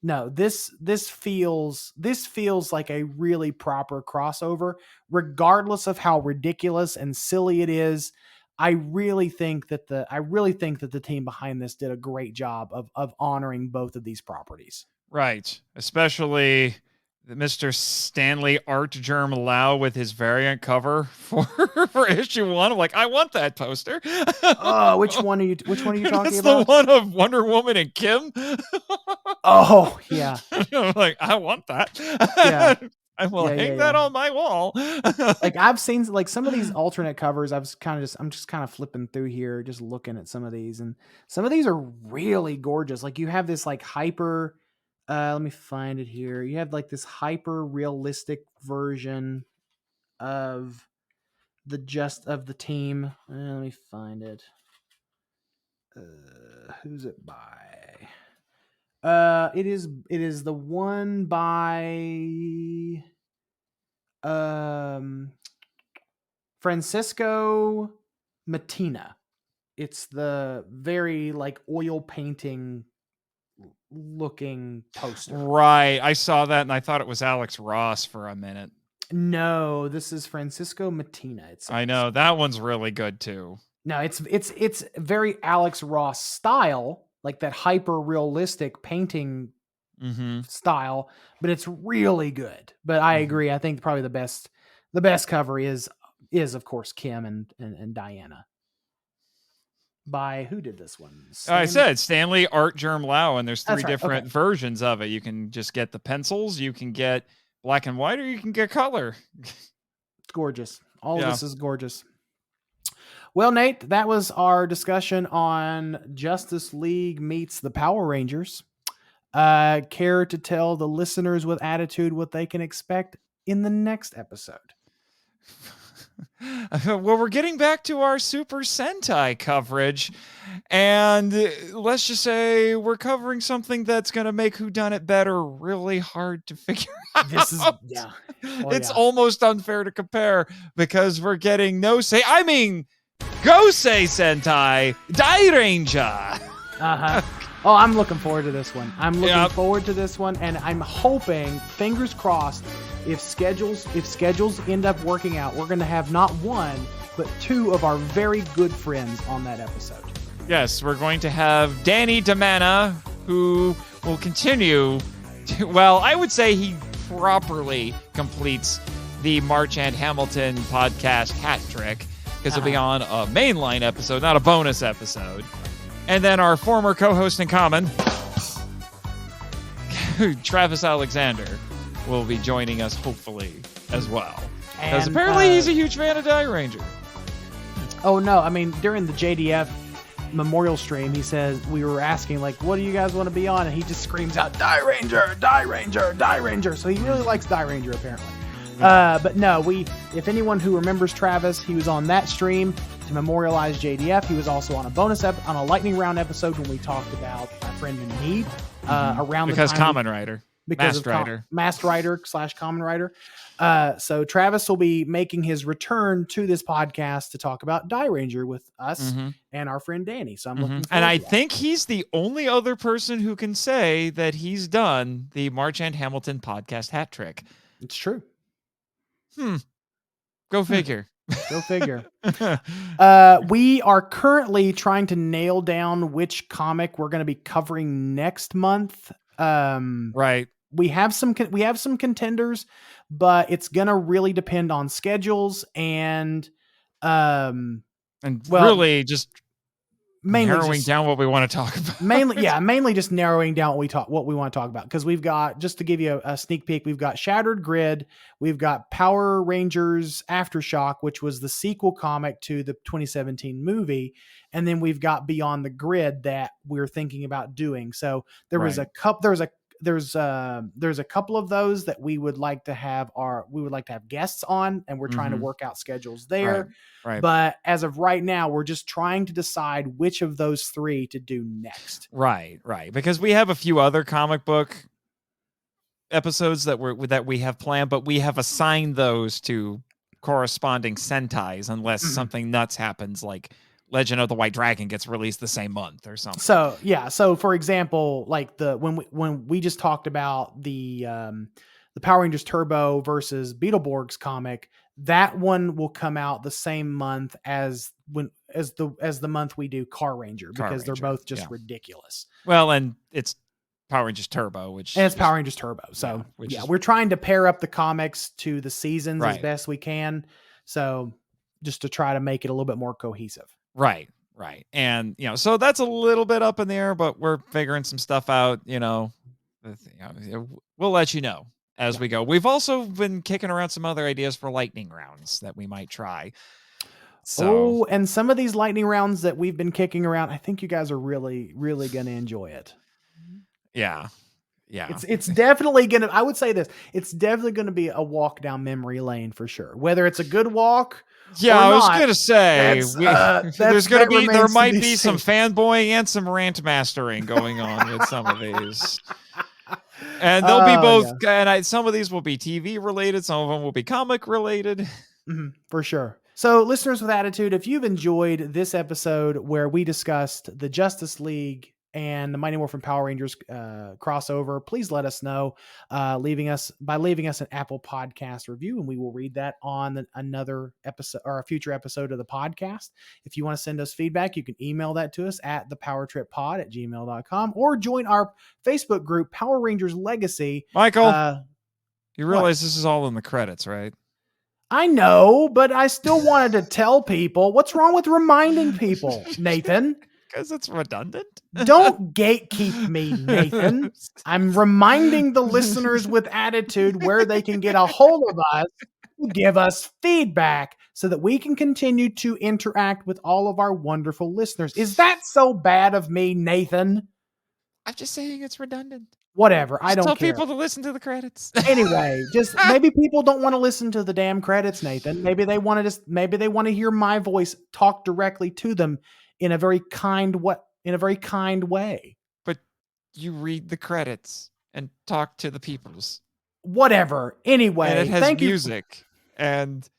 No, this feels like a really proper crossover, regardless of how ridiculous and silly it is. I really think that the team behind this did a great job of honoring both of these properties. Right. Especially Mr. Stanley Art Germ Lau with his variant cover for issue 1. I'm like, I want that poster. Oh, which one are you talking That's about? the one of Wonder Woman and Kim. Oh, yeah. I'm like, I want that. Yeah. I will Yeah, hang that on my wall. Like I've seen like some of these alternate covers. I'm just kind of flipping through here, just looking at some of these, and some of these are really gorgeous. Like you have this like hyper. Let me find it here. You have like this hyper realistic version of the team. Let me find it. Who's it by? It is the one by Francisco Matina. It's the very like oil painting looking poster. Right. I saw that and I thought it was Alex Ross for a minute. No, this is Francisco Matina. I know that one's really good too. No, it's very Alex Ross style, like that hyper realistic painting style, but it's really good. But I agree. I think probably the best cover is of course Kim and Diana. By who did this one? I said Stanley Art Germ Lau, and there's 3 different Okay. versions of it. You can just get the pencils, you can get black and white, or you can get color. It's gorgeous. All of this is gorgeous. Well, Nate, that was our discussion on Justice League meets the Power Rangers. Care to tell the listeners with attitude what they can expect in the next episode? Well, we're getting back to our Super Sentai coverage, and let's just say we're covering something that's going to make Whodunit Better really hard to figure out. It's almost unfair to compare because we're getting Gosei Sentai Dairanger. Oh, I'm looking forward to this one. And I'm hoping, fingers crossed, if schedules end up working out, we're going to have not one, but 2 of our very good friends on that episode. Yes, we're going to have Danny DeMana, who will continue to, well, I would say he properly completes the March and Hamilton podcast hat trick, because he'll be on a mainline episode, not a bonus episode. And then our former co-host in common, Travis Alexander, will be joining us hopefully as well. Because apparently he's a huge fan of Dairanger. Oh no, I mean during the JDF memorial stream, he says, we were asking like, what do you guys want to be on? And he just screams out, Dairanger, Dairanger, Dairanger. So he really likes Dairanger apparently. But no, if anyone who remembers Travis, he was on that stream to memorialize JDF. He was also on a bonus on a lightning round episode when we talked about a friend in need around because the time Common Rider. Masked Rider / Common Rider. So Travis will be making his return to this podcast to talk about Dairanger with us and our friend Danny. So I'm looking forward and I to that. think he's the only other person who can say that he's done the March and Hamilton podcast hat trick. It's true. Go figure. Go figure. We are currently trying to nail down which comic we're going to be covering next month. Right. We have some contenders, but it's going to really depend on schedules and really just narrowing down what we want to talk about. mainly just narrowing down what we want to talk about, because we've got, just to give you a sneak peek, we've got Shattered Grid, we've got Power Rangers Aftershock, which was the sequel comic to the 2017 movie, and then we've got Beyond the Grid that we're thinking about doing. So there's a couple of those that we would like to have guests on, and we're trying to work out schedules there. Right. But as of right now, we're just trying to decide which of those 3 to do next. Right. Because we have a few other comic book episodes that we have planned, but we have assigned those to corresponding Sentais unless something nuts happens, like Legend of the White Dragon gets released the same month or something. So yeah. So for example, like when we just talked about the Power Rangers Turbo versus Beetleborgs comic, that one will come out the same month as the month we do Car Ranger, because they're both just ridiculous. Well, and it's Power Rangers Turbo, and it's Power Rangers Turbo. So we're trying to pair up the comics to the seasons as best we can. So just to try to make it a little bit more cohesive. Right. And, so that's a little bit up in the air, but we're figuring some stuff out, we'll let you know as we go. We've also been kicking around some other ideas for lightning rounds that we might try. So, and some of these lightning rounds that we've been kicking around, I think you guys are really, really going to enjoy it. Yeah. It's definitely going to, I would say this, it's definitely going to be a walk down memory lane for sure. Whether it's a good walk. Yeah, I was going to say, there might be some fanboying and some rant mastering going on with some of these. And they'll be both, and some of these will be TV related. Some of them will be comic related. For sure. So listeners with attitude, if you've enjoyed this episode where we discussed the Justice League and the Mighty Morphin Power Rangers crossover, please let us know, leaving us an Apple Podcast review, and we will read that on another episode or a future episode of the podcast. If you want to send us feedback, you can email that to us at thepowertrippod@gmail.com, or join our Facebook group, Power Rangers Legacy. Michael, you realize this is all in the credits, right? I know, but I still wanted to tell people. What's wrong with reminding people, Nathan? Because it's redundant. Don't gatekeep me, Nathan. I'm reminding the listeners with attitude where they can get a hold of us to give us feedback so that we can continue to interact with all of our wonderful listeners. Is that so bad of me, Nathan? I'm just saying it's redundant. Whatever. I don't tell care. People to listen to the credits. Anyway, just maybe people don't want to listen to the damn credits, Nathan. Maybe they want to hear my voice talk directly to them in a very kind way. But you read the credits and talk to the peoples. Whatever. Anyway, and it has music and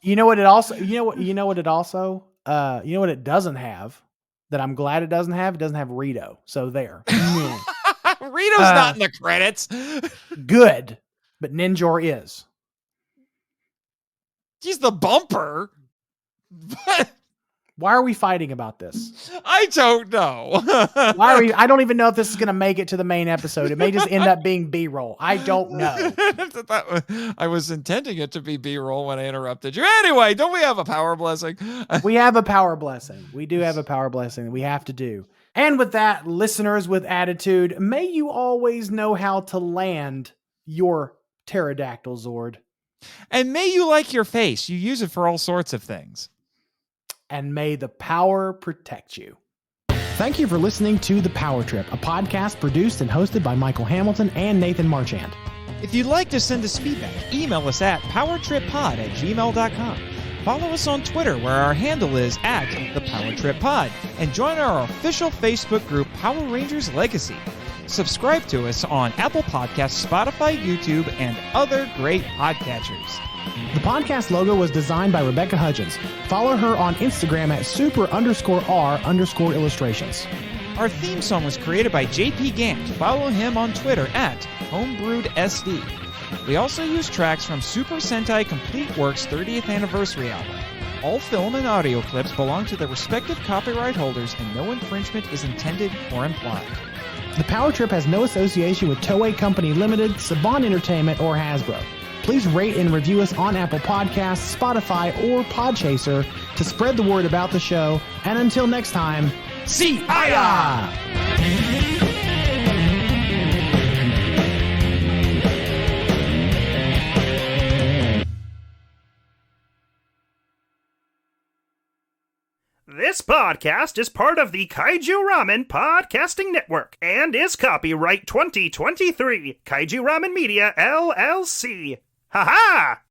you know what it doesn't have that I'm glad it doesn't have? It doesn't have Rito. So there. Rito's not in the credits. Good. But Ninjor is. He's the bumper. Why are we fighting about this? I don't know. I don't even know if this is going to make it to the main episode. It may just end up being B-roll. I don't know. I was intending it to be B-roll when I interrupted you. Anyway, don't we have a power blessing? We have a power blessing. We do have a power blessing that we have to do. And with that, listeners with attitude, may you always know how to land your pterodactyl Zord. And may you like your face. You use it for all sorts of things. And may the power protect you. Thank you for listening to The Power Trip, a podcast produced and hosted by Michael Hamilton and Nathan Marchand. If you'd like to send us feedback, email us at powertrippod@gmail.com. Follow us on Twitter, where our handle is @thepowertrippod, and join our official Facebook group, Power Rangers Legacy. Subscribe to us on Apple Podcasts, Spotify, YouTube, and other great podcatchers. The podcast logo was designed by Rebecca Hudgens. Follow her on Instagram at super_R_illustrations. Our theme song was created by JP Gant. Follow him on Twitter at HomebrewedSD. We also use tracks from Super Sentai Complete Works 30th Anniversary album. All film and audio clips belong to their respective copyright holders, and no infringement is intended or implied. The Power Trip has no association with Toei Company Limited, Saban Entertainment, or Hasbro. Please rate and review us on Apple Podcasts, Spotify, or Podchaser to spread the word about the show. And until next time, see ya! This podcast is part of the Kaiju Ramen Podcasting Network and is copyright 2023 Kaiju Ramen Media, LLC. Ha ha!